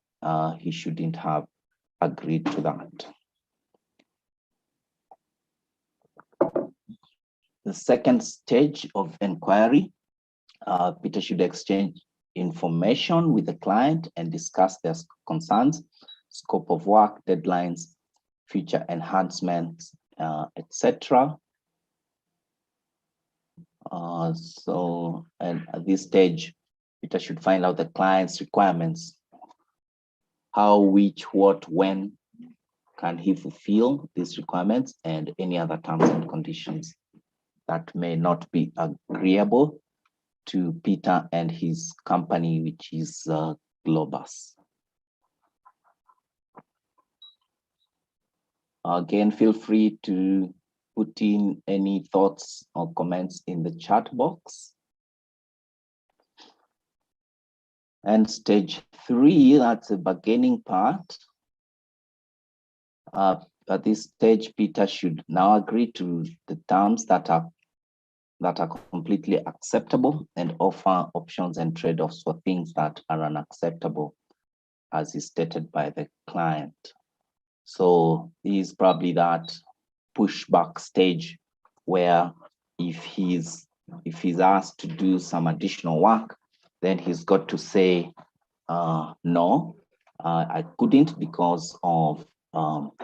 A: he shouldn't have agreed to that. The second stage of inquiry, Peter should exchange information with the client and discuss their concerns, scope of work, deadlines, future enhancements, etc. So, and at this stage, Peter should find out the client's requirements. How, which, what, when can he fulfill these requirements, and any other terms and conditions that may not be agreeable to Peter and his company, which is Globus. Again, feel free to put in any thoughts or comments in the chat box. And stage 3, that's the bargaining part. At this stage, Peter should now agree to the terms that are completely acceptable and offer options and trade-offs for things that are unacceptable, as is stated by the client. So this is probably that pushback stage where if he's asked to do some additional work, then he's got to say, no, I couldn't because of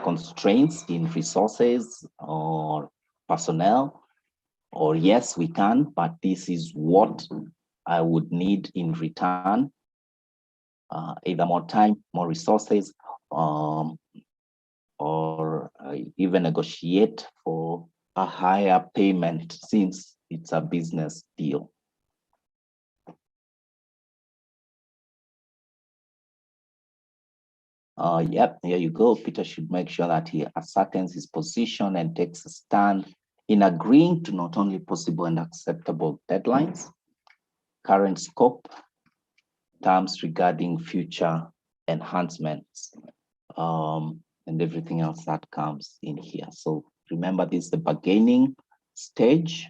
A: constraints in resources or personnel, or yes, we can, but this is what I would need in return, either more time, more resources, or even negotiate for a higher payment since it's a business deal. Yep, here you go. Peter should make sure that he ascertains his position and takes a stand in agreeing to not only possible and acceptable deadlines, current scope, terms regarding future enhancements, and everything else that comes in here. So remember, this is the bargaining stage.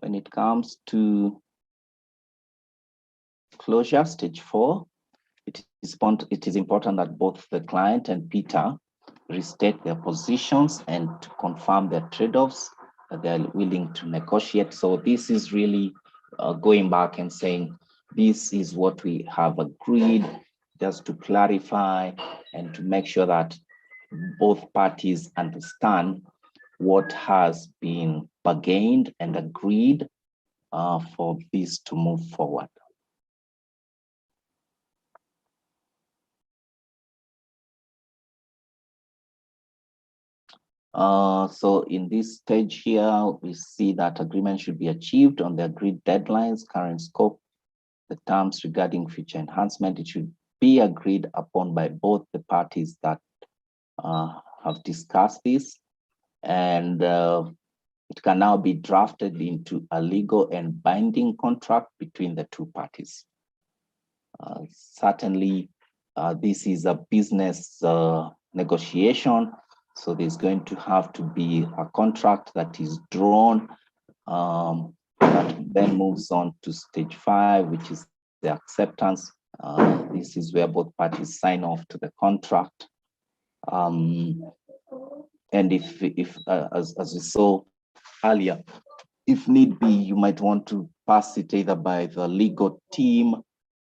A: When it comes to closure, stage 4, it is important that both the client and Peter restate their positions and to confirm their trade-offs that they're willing to negotiate. So this is really going back and saying, this is what we have agreed, just to clarify and to make sure that both parties understand what has been bargained and agreed for this to move forward. So in this stage here, we see that agreement should be achieved on the agreed deadlines, current scope, the terms regarding future enhancement. It should be agreed upon by both the parties that have discussed this, and it can now be drafted into a legal and binding contract between the two parties. Certainly, this is a business negotiation, so there's going to have to be a contract that is drawn, that then moves on to stage 5, which is the acceptance. This is where both parties sign off to the contract. And if as we saw earlier, if need be, you might want to pass it either by the legal team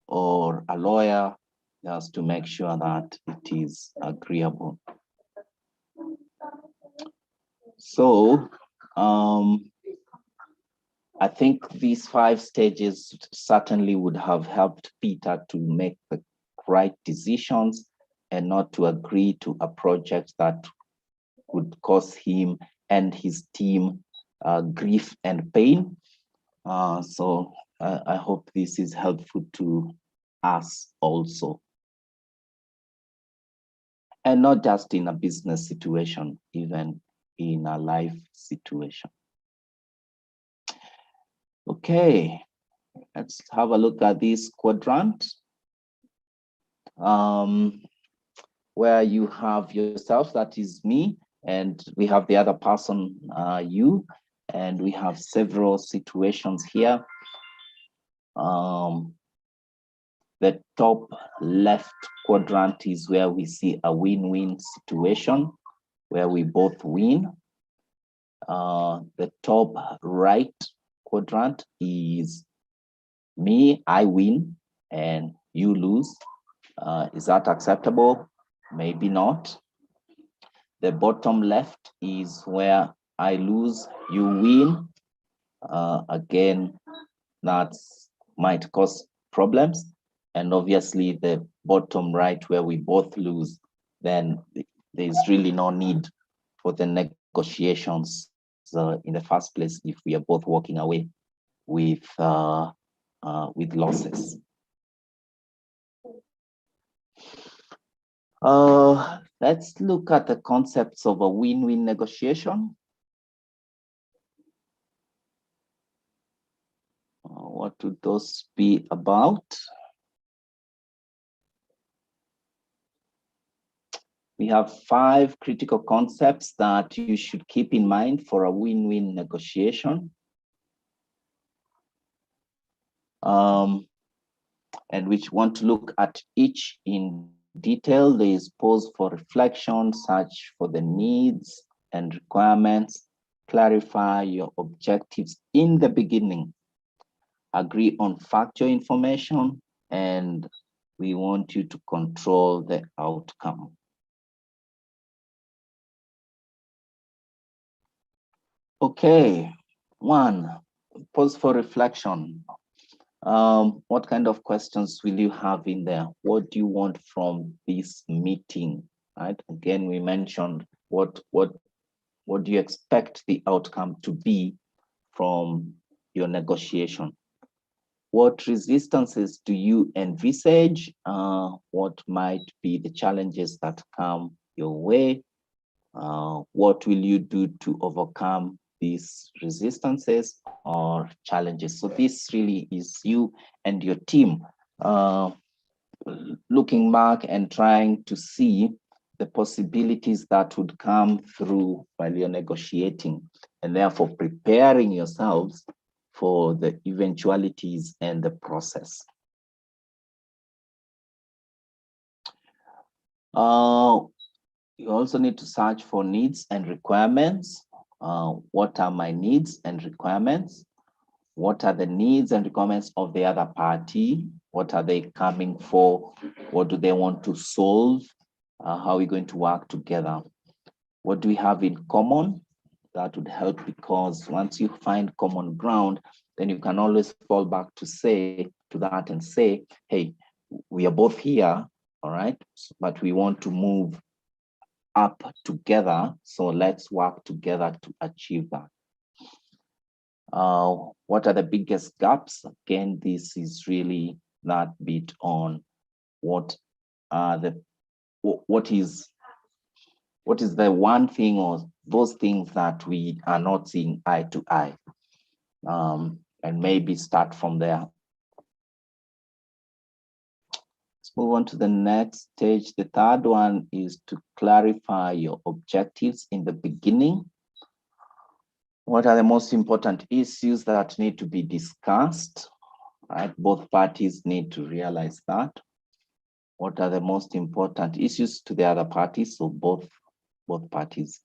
A: or a lawyer, just to make sure that it is agreeable. So I think these 5 stages certainly would have helped Peter to make the right decisions and not to agree to a project that would cause him and his team grief and pain. So I hope this is helpful to us also. And not just in a business situation, even in a life situation. Okay, let's have a look at this quadrant. Where you have yourself, that is me, and we have the other person, you, and we have several situations here. The top left quadrant is where we see a win-win situation where we both win. The top right quadrant is me, I win, and you lose. Is that acceptable? Maybe not. The bottom left is where I lose, you win. Again, that might cause problems. And obviously the bottom right where we both lose, then there's really no need for the negotiations in the first place if we are both walking away with losses. Let's look at the concepts of a win-win negotiation. What would those be about? We have 5 critical concepts that you should keep in mind for a win-win negotiation. And we want to look at each in detail. There is pause for reflection, search for the needs and requirements, clarify your objectives in the beginning, agree on factual information, and we want you to control the outcome. Okay, 1, pause for reflection. What kind of questions will you have in there? What do you want from this meeting? Right? Again, we mentioned what do you expect the outcome to be from your negotiation? What resistances do you envisage? What might be the challenges that come your way? What will you do to overcome these resistances or challenges? So this really is you and your team looking back and trying to see the possibilities that would come through while you're negotiating, and therefore preparing yourselves for the eventualities and the process. You also need to search for needs and requirements. What are my needs and requirements? What are the needs and requirements of the other party? What are they coming for? What do they want to solve? How are we going to work together? What do we have in common? That would help, because once you find common ground, then you can always fall back to that and say, hey, we are both here, all right, but we want to move up together, so let's work together to achieve that. What are the biggest gaps? Again, this is really that bit on what is the one thing or those things that we are not seeing eye to eye, and maybe start from there. Let's move on to the next stage. The third one is to clarify your objectives in the beginning. What are the most important issues that need to be discussed? Right? Both parties need to realize that. What are the most important issues to the other parties? So both parties.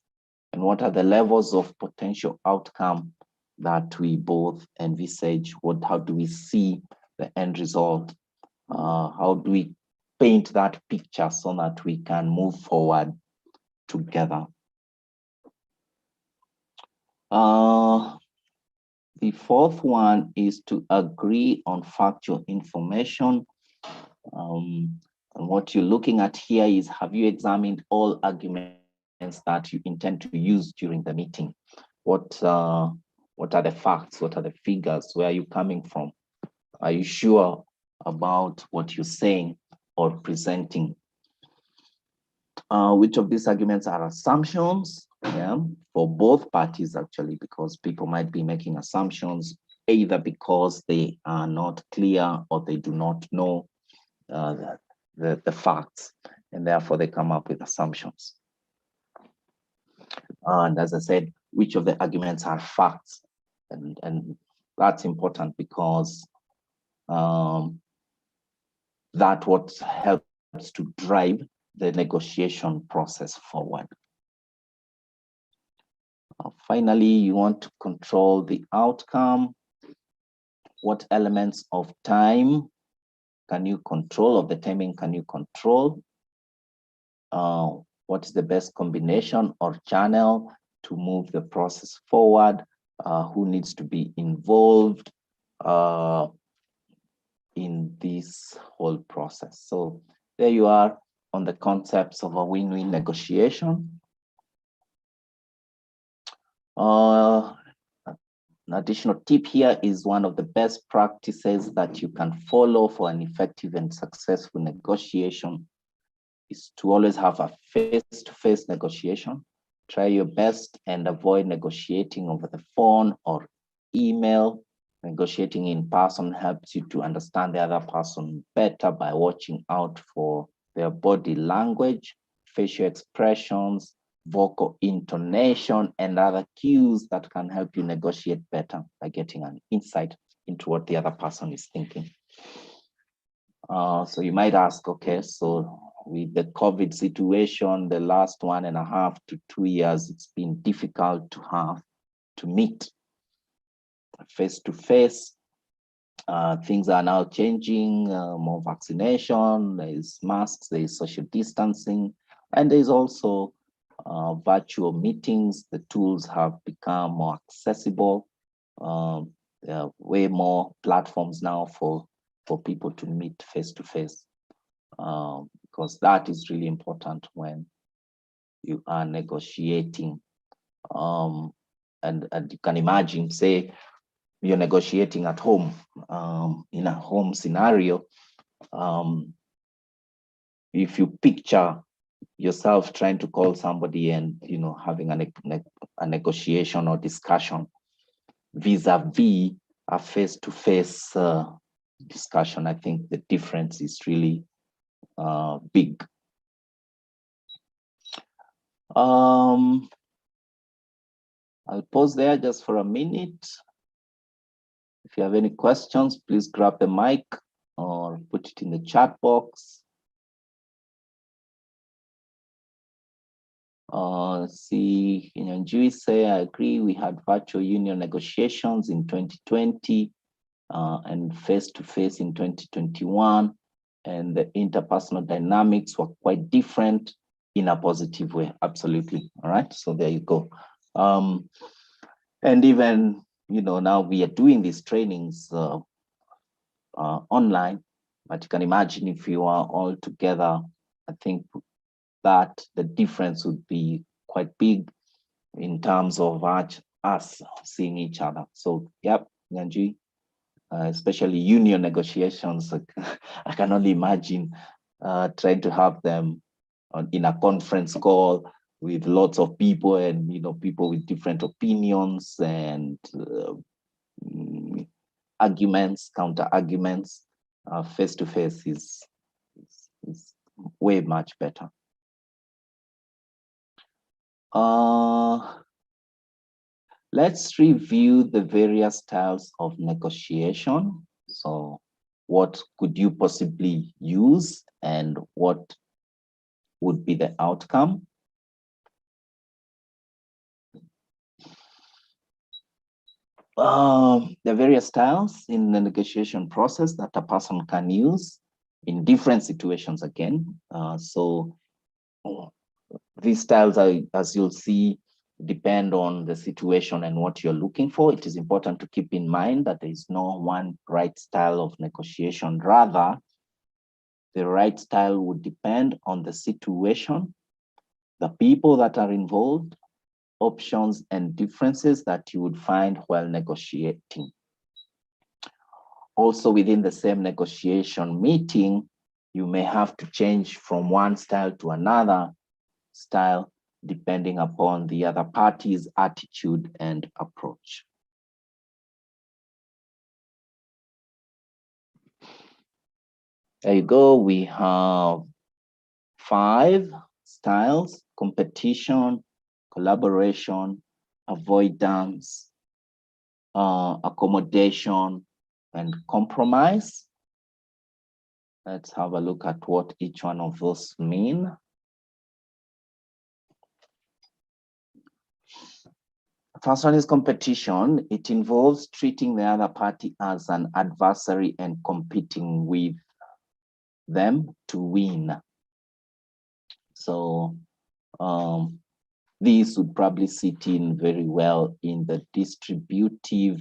A: And what are the levels of potential outcome that we both envisage? How do we see the end result? How do we paint that picture so that we can move forward together? The fourth one is to agree on factual information. And what you're looking at here is, have you examined all arguments that you intend to use during the meeting? What are the facts? What are the figures? Where are you coming from? Are you sure about what you're saying or presenting? Which of these arguments are assumptions? Yeah, for both parties actually, because people might be making assumptions either because they are not clear or they do not know the facts, and therefore they come up with assumptions. And as I said, which of the arguments are facts? And that's important, because that what helps to drive the negotiation process forward. Finally, you want to control the outcome. What elements of time can you control, of the timing can you control? What is the best combination or channel to move the process forward? Who needs to be involved in this whole process? So there you are on the concepts of a win-win negotiation. An additional tip here is, one of the best practices that you can follow for an effective and successful negotiation is to always have a face-to-face negotiation. Try your best and avoid negotiating over the phone or email. Negotiating in person helps you to understand the other person better by watching out for their body language, facial expressions, vocal intonation, and other cues that can help you negotiate better by getting an insight into what the other person is thinking. So you might ask, okay, so with the COVID situation, the last 1.5 to 2 years, it's been difficult to meet face-to-face. Things are now changing, more vaccination, there's masks, there's social distancing, and there's also virtual meetings. The tools have become more accessible. There are way more platforms now for people to meet face to face, because that is really important when you are negotiating. And you can imagine, say, you're negotiating at home, in a home scenario. If you picture yourself trying to call somebody and having a negotiation or discussion vis-a-vis a face-to-face discussion, I think the difference is really big. I'll pause there just for a minute. If you have any questions, please grab the mic or put it in the chat box. See, Nyanjui say, I agree, we had virtual union negotiations in 2020 and face-to-face in 2021, and the interpersonal dynamics were quite different in a positive way. Absolutely. All right, so there you go. And even, now we are doing these trainings online, but you can imagine if you are all together, I think that the difference would be quite big in terms of us seeing each other. So, yep, Nyanji, especially union negotiations, I can only imagine trying to have them in a conference call with lots of people and, people with different opinions and arguments, counter arguments. Face-to-face is way much better. Let's review the various styles of negotiation. So what could you possibly use and what would be the outcome? The various styles in the negotiation process that a person can use in different situations again. So these styles are, as you'll see, depend on the situation and what you're looking for. It is important to keep in mind that there is no one right style of negotiation. Rather, the right style would depend on the situation, the people that are involved, options and differences that you would find while negotiating. Also, within the same negotiation meeting, you may have to change from one style to another style depending upon the other party's attitude and approach. There you go. We have 5 styles: competition, collaboration, avoidance, accommodation, and compromise. Let's have a look at what each one of those mean. First one is competition. It involves treating the other party as an adversary and competing with them to win. So these would probably sit in very well in the distributive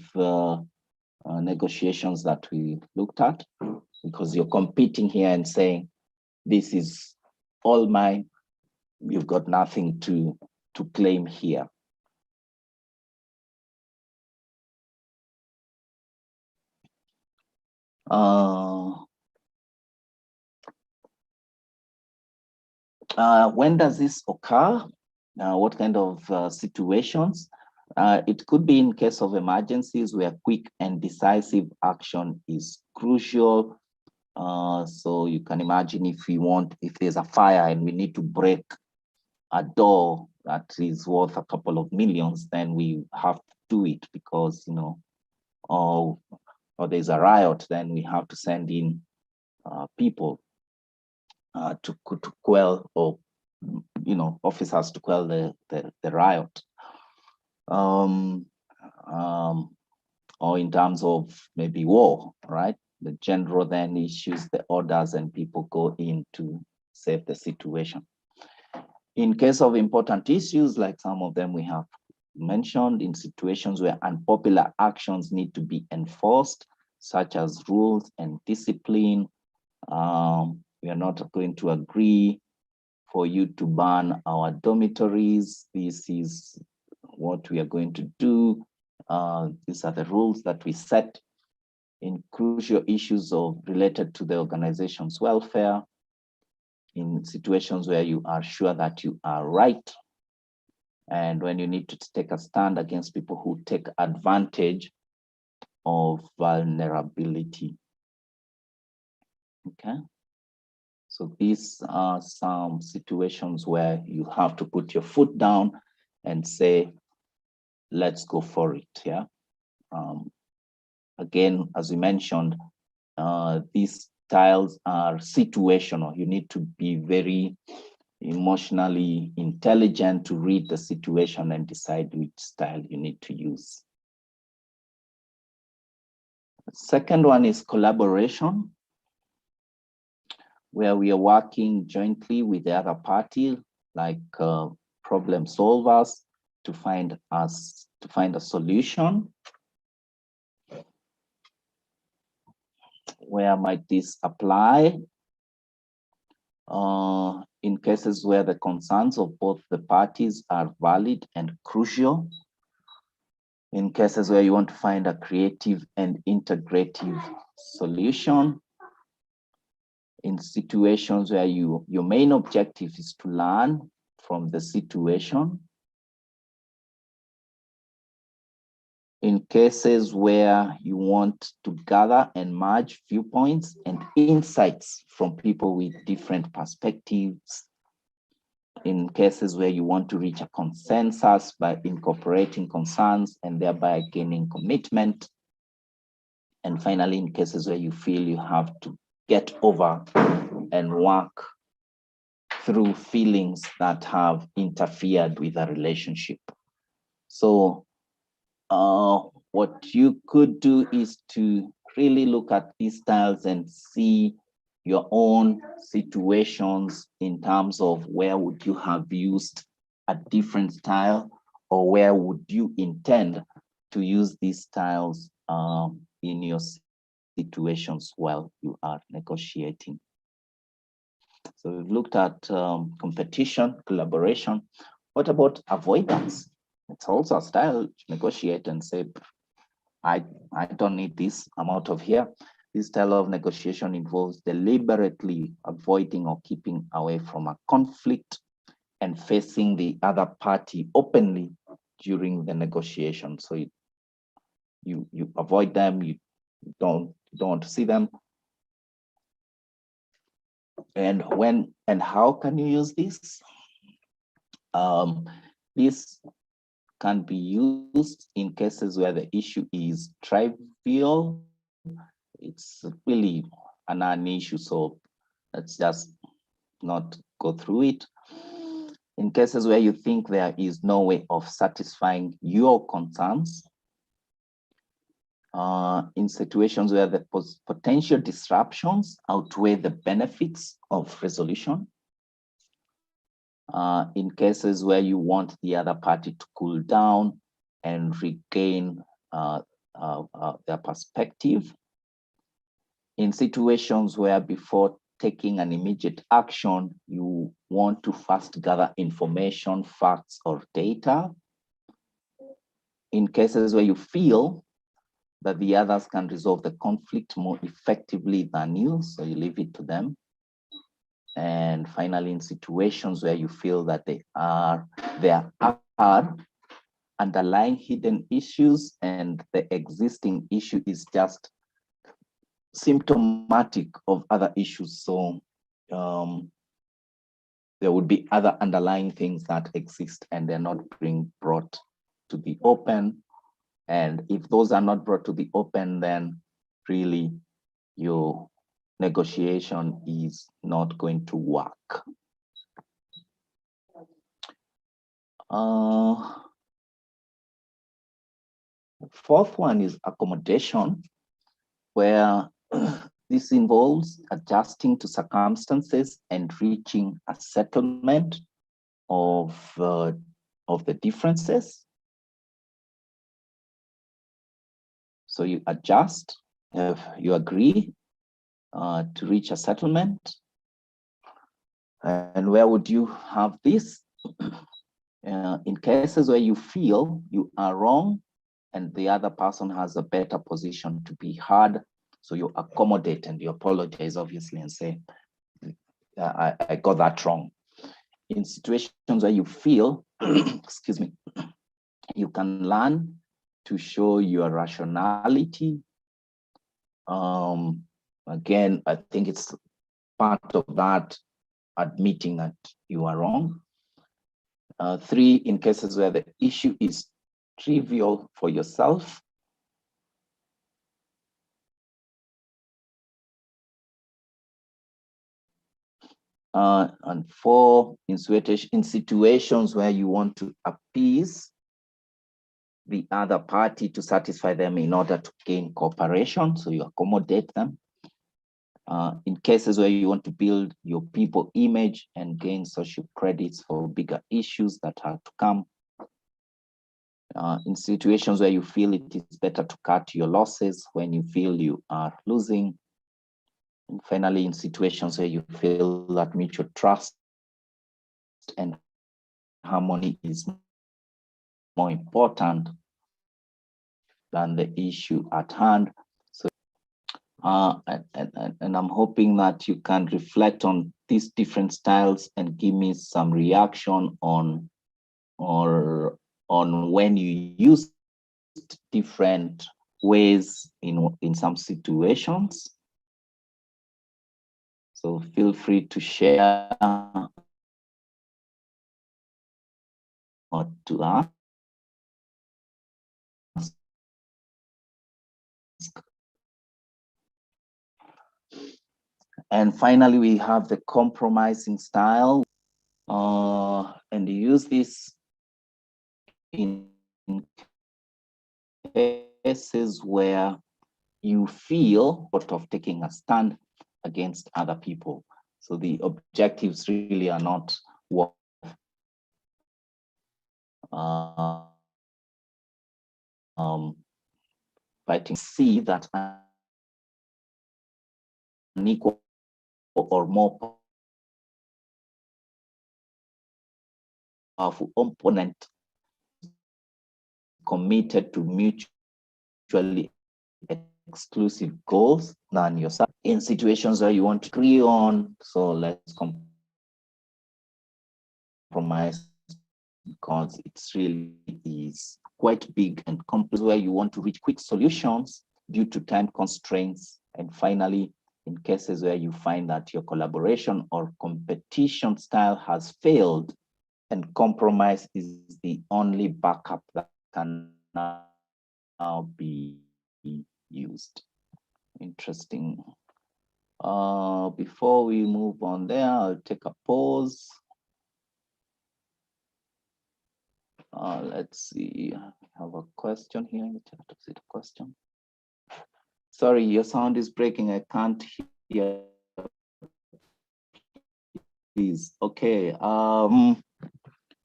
A: negotiations that we looked at, because you're competing here and saying, this is all mine, you've got nothing to claim here. When does this occur? What kind of situations? It could be in case of emergencies where quick and decisive action is crucial. So you can imagine if there's a fire and we need to break a door that is worth a couple of millions, then we have to do it because, or there's a riot, then we have to send in people to quell, or officers to quell the riot. Or in terms of maybe war, right? The general then issues the orders and people go in to save the situation. In case of important issues, like some of them we have mentioned, in situations where unpopular actions need to be enforced, such as rules and discipline. We are not going to agree for you to ban our dormitories. This is what we are going to do. These are the rules that we set in crucial issues related to the organization's welfare, in situations where you are sure that you are right, and when you need to take a stand against people who take advantage of vulnerability. Okay. So these are some situations where you have to put your foot down and say, let's go for it. Yeah. Again, as we mentioned, these styles are situational. You need to be very emotionally intelligent to read the situation and decide which style you need to use. The second one is collaboration, where we are working jointly with the other party, like problem solvers, to find a solution. Where might this apply? In cases where the concerns of both the parties are valid and crucial. In cases where you want to find a creative and integrative solution. In situations where your main objective is to learn from the situation. In cases where you want to gather and merge viewpoints and insights from people with different perspectives. In cases where you want to reach a consensus by incorporating concerns and thereby gaining commitment. And finally, in cases where you feel you have to get over and work through feelings that have interfered with a relationship. So what you could do is to really look at these styles and see your own situations in terms of where would you have used a different style, or where would you intend to use these styles in your situations while you are negotiating. So we've looked at competition, collaboration. What about avoidance? It's also a style to negotiate and say, I don't need this, I'm out of here. This style of negotiation involves deliberately avoiding or keeping away from a conflict and facing the other party openly during the negotiation. So you avoid them, you don't want to see them. And when and how can you use this? This can be used in cases where the issue is trivial. It's really a non-issue, so let's just not go through it. In cases where you think there is no way of satisfying your concerns, in situations where the potential disruptions outweigh the benefits of resolution, in cases where you want the other party to cool down and regain their perspective, in situations where before taking an immediate action, you want to first gather information, facts, or data, in cases where you feel that the others can resolve the conflict more effectively than you, so you leave it to them. And finally, in situations where you feel that there are underlying hidden issues and the existing issue is just symptomatic of other issues. So there would be other underlying things that exist and they're not being brought to the open. And if those are not brought to the open, then really your negotiation is not going to work. The fourth one is accommodation, where this involves adjusting to circumstances and reaching a settlement of the differences. So you adjust if you agree to reach a settlement. And where would you have this? In cases where you feel you are wrong and the other person has a better position to be heard, so you accommodate and you apologize, obviously, and say, I got that wrong. In situations where you feel, excuse me, you can learn to show your rationality. Again, I think it's part of that, admitting that you are wrong. 3, in cases where the issue is trivial for yourself. And 4, in situations where you want to appease the other party to satisfy them in order to gain cooperation, so you accommodate them. In cases where you want to build your people image and gain social credits for bigger issues that are to come. In situations where you feel it is better to cut your losses when you feel you are losing. And finally, in situations where you feel that mutual trust and harmony is more important than the issue at hand. So, and I'm hoping that you can reflect on these different styles and give me some reaction on when you use different ways in some situations. So feel free to share or to ask. And finally, we have the compromising style. And you use this in cases where you feel sort of taking a stand against other people. So the objectives really are not what fighting. See that an equal or more powerful opponent committed to mutually exclusive goals than yourself. In situations where you want to agree on, so let's compromise because it's really is quite big and complex, where you want to reach quick solutions due to time constraints. And finally, in cases where you find that your collaboration or competition style has failed and compromise is the only backup that can now be used. Interesting. Before we move on there, I'll take a pause. Let's see, I have a question here. Is it a question? Sorry, your sound is breaking. I can't hear. Please. Okay.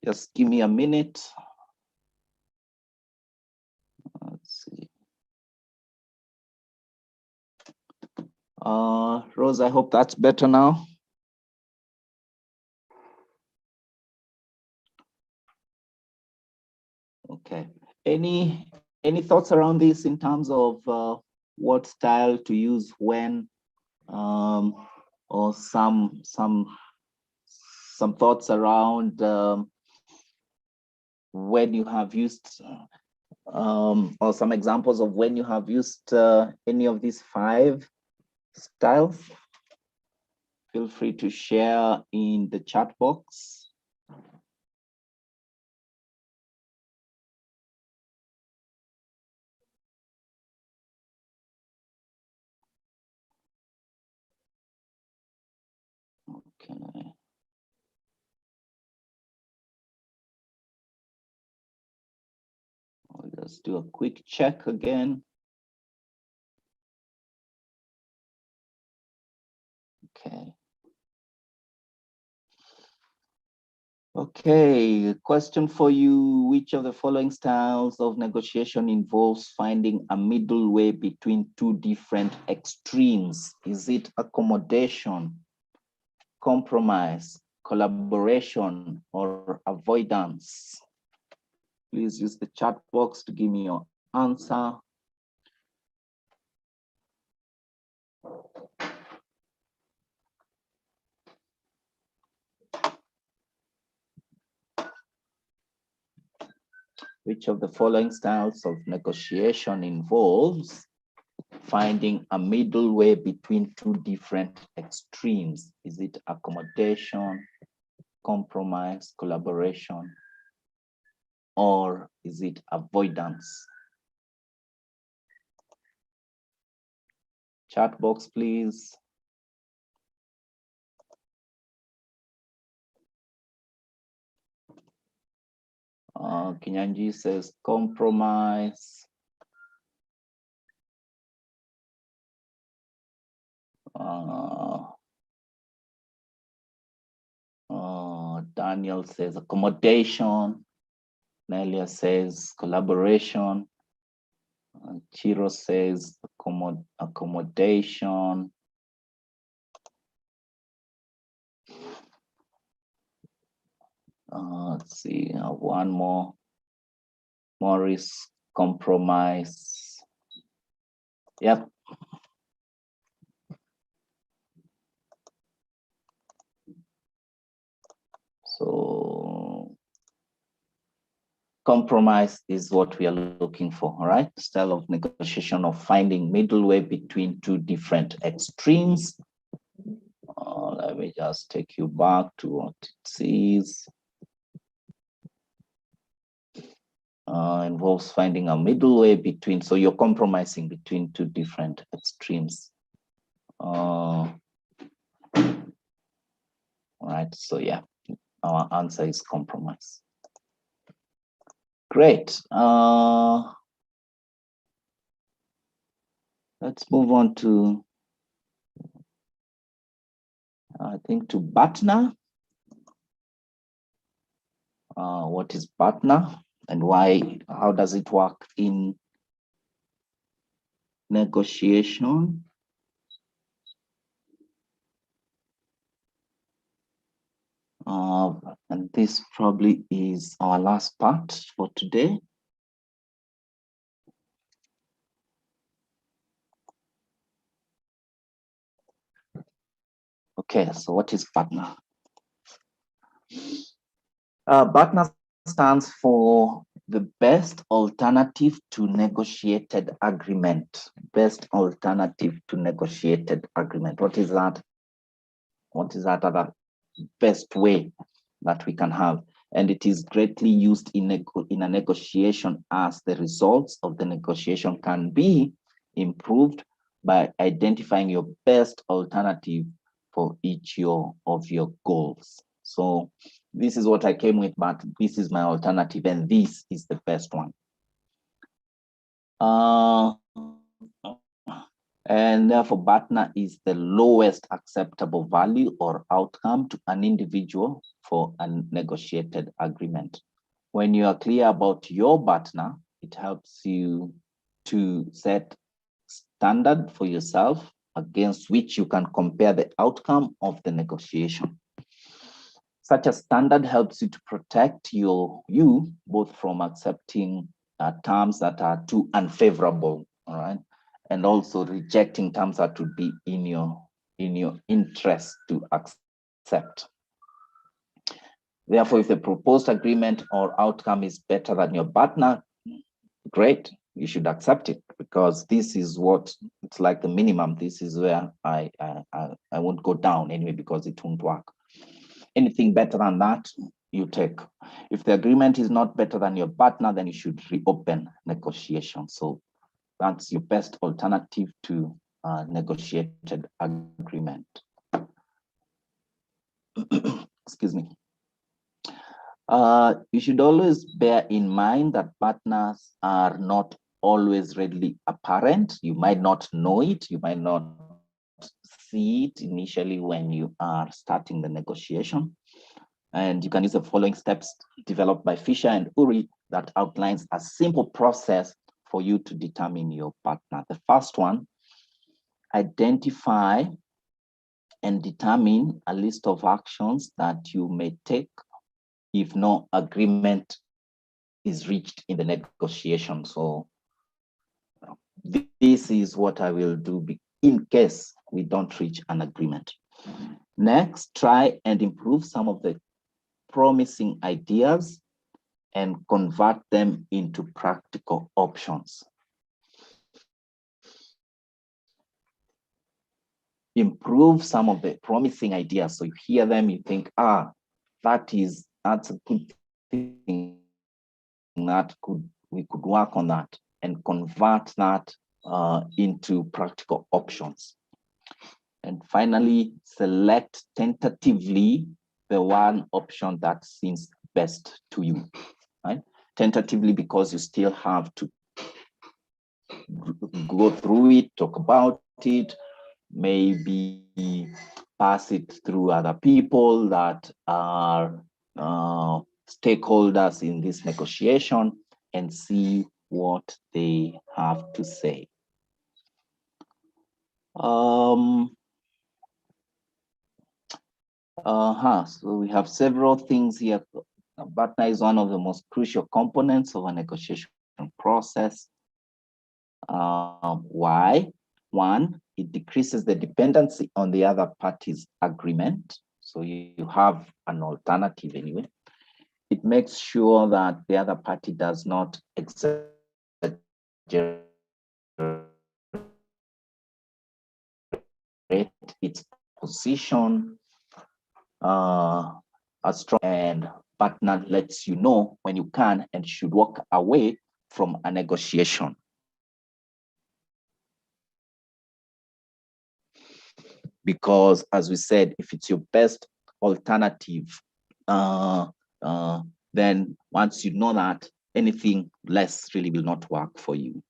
A: Just give me a minute. Let's see. Rose, I hope that's better now. Okay. Any thoughts around this in terms of what style to use when, or some thoughts around when you have used, or some examples of when you have used any of these 5 styles? Feel free to share in the chat box. Okay. I'll just do a quick check again. Okay. Okay, question for you. Which of the following styles of negotiation involves finding a middle way between two different extremes? Is it accommodation, compromise, collaboration, or avoidance? Please use the chat box to give me your answer. Which of the following styles of negotiation involves finding a middle way between two different extremes? Is it accommodation, compromise, collaboration, or is it avoidance? Chat box, please. Kinyanji says compromise. Daniel says accommodation. Nelia says collaboration. Chiro says accommodation. Let's see, one more. Morris, compromise. Yep. So compromise is what we are looking for, all right? Style of negotiation of finding middle way between two different extremes. Let me just take you back to what it says. Involves finding a middle way between, so you're compromising between two different extremes. All right, so yeah, our answer is compromise. Great. Let's move on to, I think, to BATNA. What is BATNA and why? How does it work in negotiation? And this probably is our last part for today. Okay, so what is BATNA? BATNA stands for the best alternative to negotiated agreement. Best alternative to negotiated agreement. What is that? What is that other best way that we can have? And it is greatly used in a negotiation, as the results of the negotiation can be improved by identifying your best alternative for each of your goals. So this is what I came with, but this is my alternative, and this is the best one. And therefore, BATNA is the lowest acceptable value or outcome to an individual for a negotiated agreement. When you are clear about your BATNA, it helps you to set standard for yourself against which you can compare the outcome of the negotiation. Such a standard helps you to protect you both from accepting terms that are too unfavorable, all right, and also rejecting terms that would be in your interest to accept. Therefore, if the proposed agreement or outcome is better than your partner, great, you should accept it, because this is what, it's like the minimum. This is where I won't go down anyway, because it won't work. Anything better than that, you take. If the agreement is not better than your partner, then you should reopen negotiation. So that's your best alternative to negotiated agreement. Excuse me. You should always bear in mind that partners are not always readily apparent. You might not know it. You might not see it initially when you are starting the negotiation. And you can use the following steps developed by Fisher and Uri that outlines a simple process for you to determine your partner. The first one, identify and determine a list of actions that you may take if no agreement is reached in the negotiation. So this is what I will do in case we don't reach an agreement. Next, try and improve some of the promising ideas and convert them into practical options. Improve some of the promising ideas. So you hear them, you think, that's a good thing, we could work on that and convert that into practical options. And finally, select tentatively the one option that seems best to you, right? Tentatively, because you still have to go through it, talk about it, maybe pass it through other people that are stakeholders in this negotiation and see what they have to say. So we have several things here. Partner is one of the most crucial components of a negotiation process. Why? One, it decreases the dependency on the other party's agreement. So you have an alternative anyway. It makes sure that the other party does not exaggerate its position. A strong and partner lets you know when you can and should walk away from a negotiation. Because as we said, if it's your best alternative, then once you know that, anything less really will not work for you.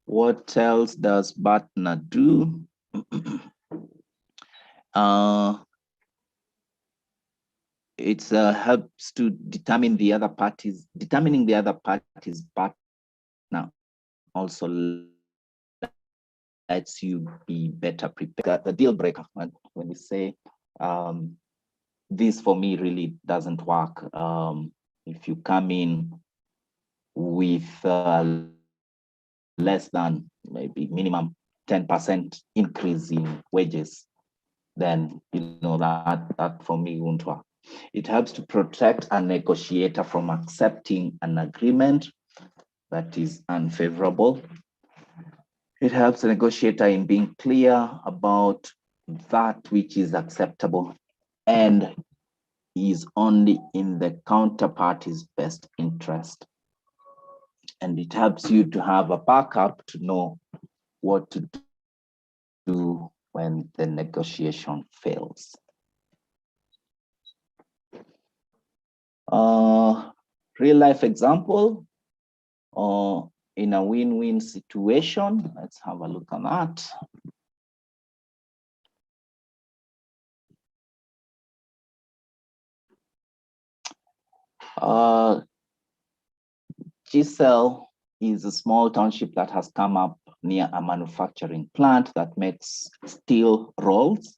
A: What else does partner do? It helps to determining the other party's partner also lets you be better prepared. The deal breaker, when you say, this for me really doesn't work. If you come in with less than maybe minimum 10% increase in wages, then you know that for me won't work. It helps to protect a negotiator from accepting an agreement that is unfavorable. It helps the negotiator in being clear about that which is acceptable and is only in the counterparty's best interest. And it helps you to have a backup to know what to do when the negotiation fails. Real life example in a win-win situation. Let's have a look at that. Giselle is a small township that has come up near a manufacturing plant that makes steel rolls.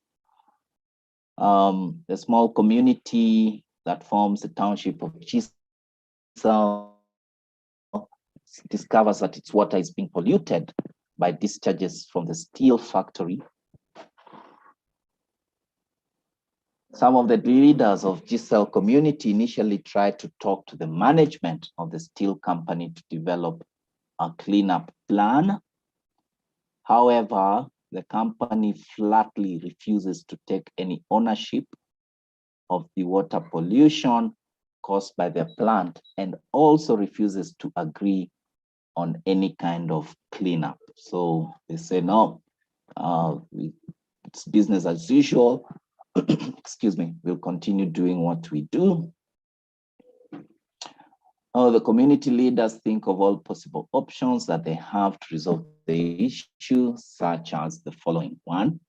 A: The small community that forms the township of Giselle discovers that its water is being polluted by discharges from the steel factory. Some of the leaders of Giselle community initially tried to talk to the management of the steel company to develop a cleanup plan. However, the company flatly refuses to take any ownership of the water pollution caused by their plant and also refuses to agree on any kind of cleanup. So they say, no, it's business as usual. Excuse me, we'll continue doing what we do. The community leaders think of all possible options that they have to resolve the issue, such as the following one.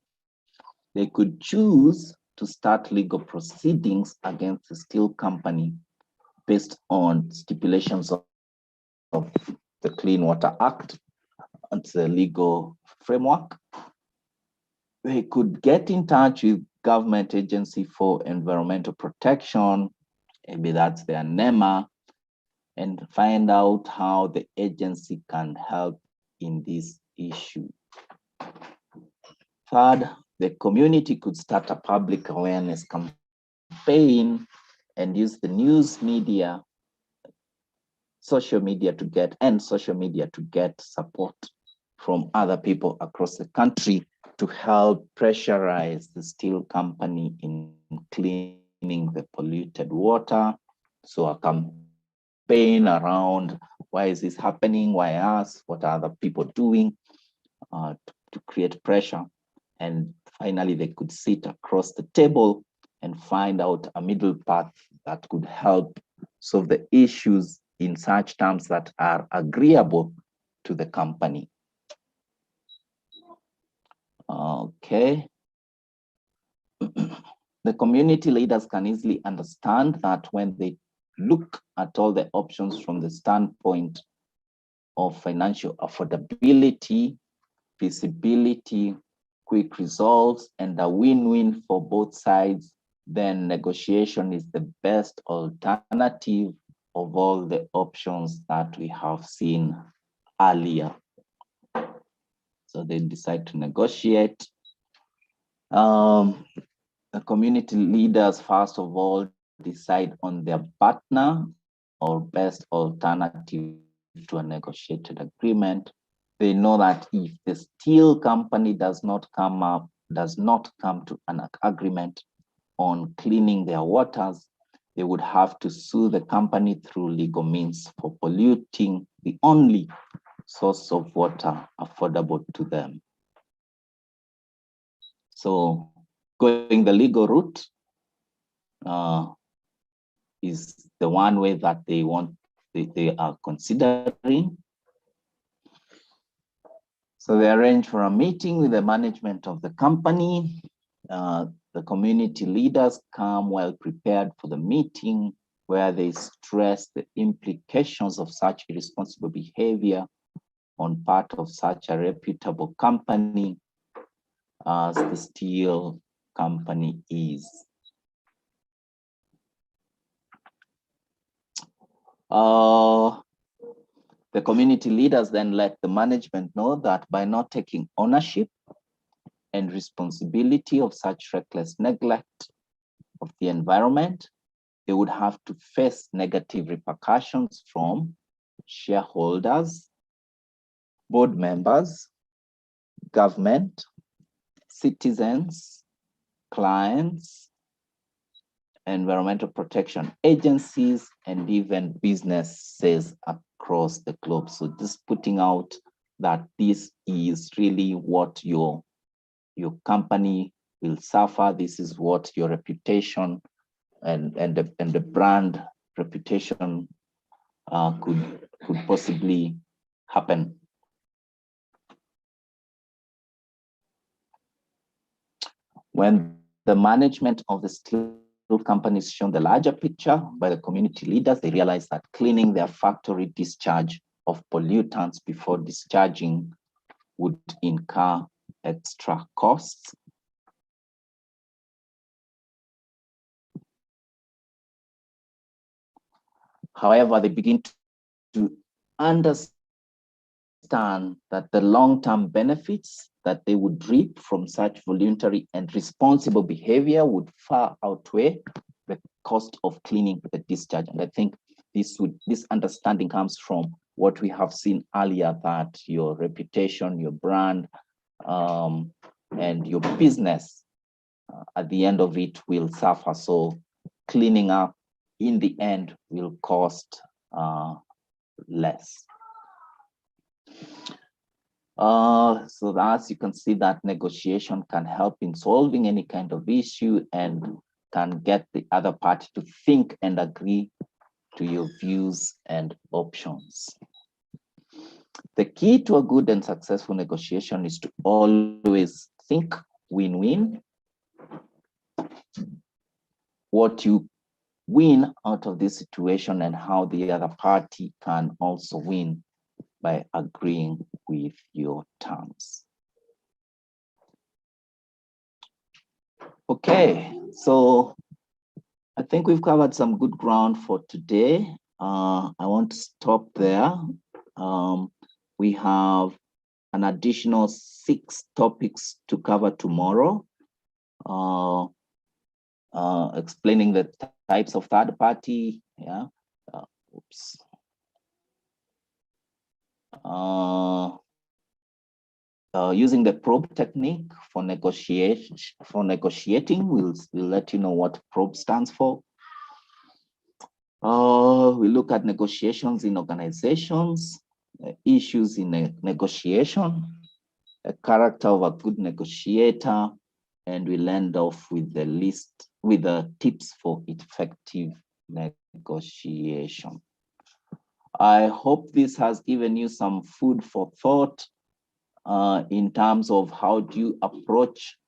A: They could choose to start legal proceedings against the steel company based on stipulations of the Clean Water Act and the legal framework. They could get in touch with Government Agency for Environmental Protection, maybe that's their NEMA, and find out how the agency can help in this issue. Third, the community could start a public awareness campaign and use the news media, social media to get support from other people across the country to help pressurize the steel company in cleaning the polluted water. So a campaign around why is this happening, why us, what are other people doing, to create pressure. And finally, they could sit across the table and find out a middle path that could help solve the issues in such terms that are agreeable to the company. Okay. The community leaders can easily understand that when they look at all the options from the standpoint of financial affordability, feasibility, quick results, and a win-win for both sides, then negotiation is the best alternative of all the options that we have seen earlier. So they decide to negotiate. The community leaders, first of all, decide on their partner or best alternative to a negotiated agreement. They know that if the steel company does not come to an agreement on cleaning their waters, they would have to sue the company through legal means for polluting the only source of water affordable to them. So going the legal route is the one way that they are considering. So they arrange for a meeting with the management of the company. The community leaders come well prepared for the meeting, where they stress the implications of such irresponsible behavior on part of such a reputable company as the steel company is. The community leaders then let the management know that by not taking ownership and responsibility of such reckless neglect of the environment, they would have to face negative repercussions from shareholders, board members, government, citizens, clients, environmental protection agencies, and even businesses across the globe. So just putting out that this is really what your company will suffer. This is what your reputation and the brand reputation could possibly happen. When the management of the steel company is shown the larger picture by the community leaders, they realize that cleaning their factory discharge of pollutants before discharging would incur extra costs. However, they begin to understand that the long-term benefits that they would reap from such voluntary and responsible behavior would far outweigh the cost of cleaning the discharge. And I think this understanding comes from what we have seen earlier, that your reputation, your brand, and your business at the end of it will suffer. So cleaning up in the end will cost less. So as you can see, that negotiation can help in solving any kind of issue and can get the other party to think and agree to your views and options. The key to a good and successful negotiation is to always think win-win. what you win out of this situation and how the other party can also win by agreeing with your terms. Okay, so I think we've covered some good ground for today. I want to stop there. We have an additional 6 topics to cover tomorrow, explaining the types of third party, yeah. Using the probe technique for negotiating. We'll let you know what probe stands for. We look at negotiations in organizations, issues in a negotiation, a character of a good negotiator, and we'll end off with the tips for effective negotiation. I hope this has given you some food for thought in terms of how do you approach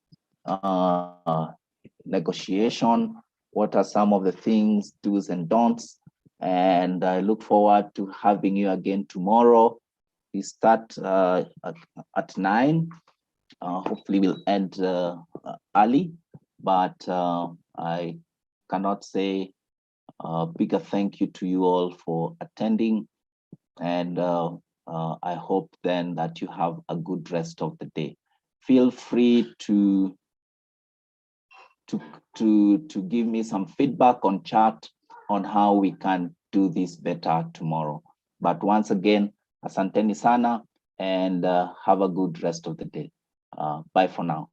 A: negotiation, what are some of the things, do's and don'ts, and I look forward to having you again tomorrow. We start at 9. Hopefully we'll end early, but I cannot say a bigger thank you to you all for attending, and I hope then that you have a good rest of the day. Feel free to give me some feedback on chat on how we can do this better tomorrow. But once again, asanteni sana, and have a good rest of the day. Bye for now.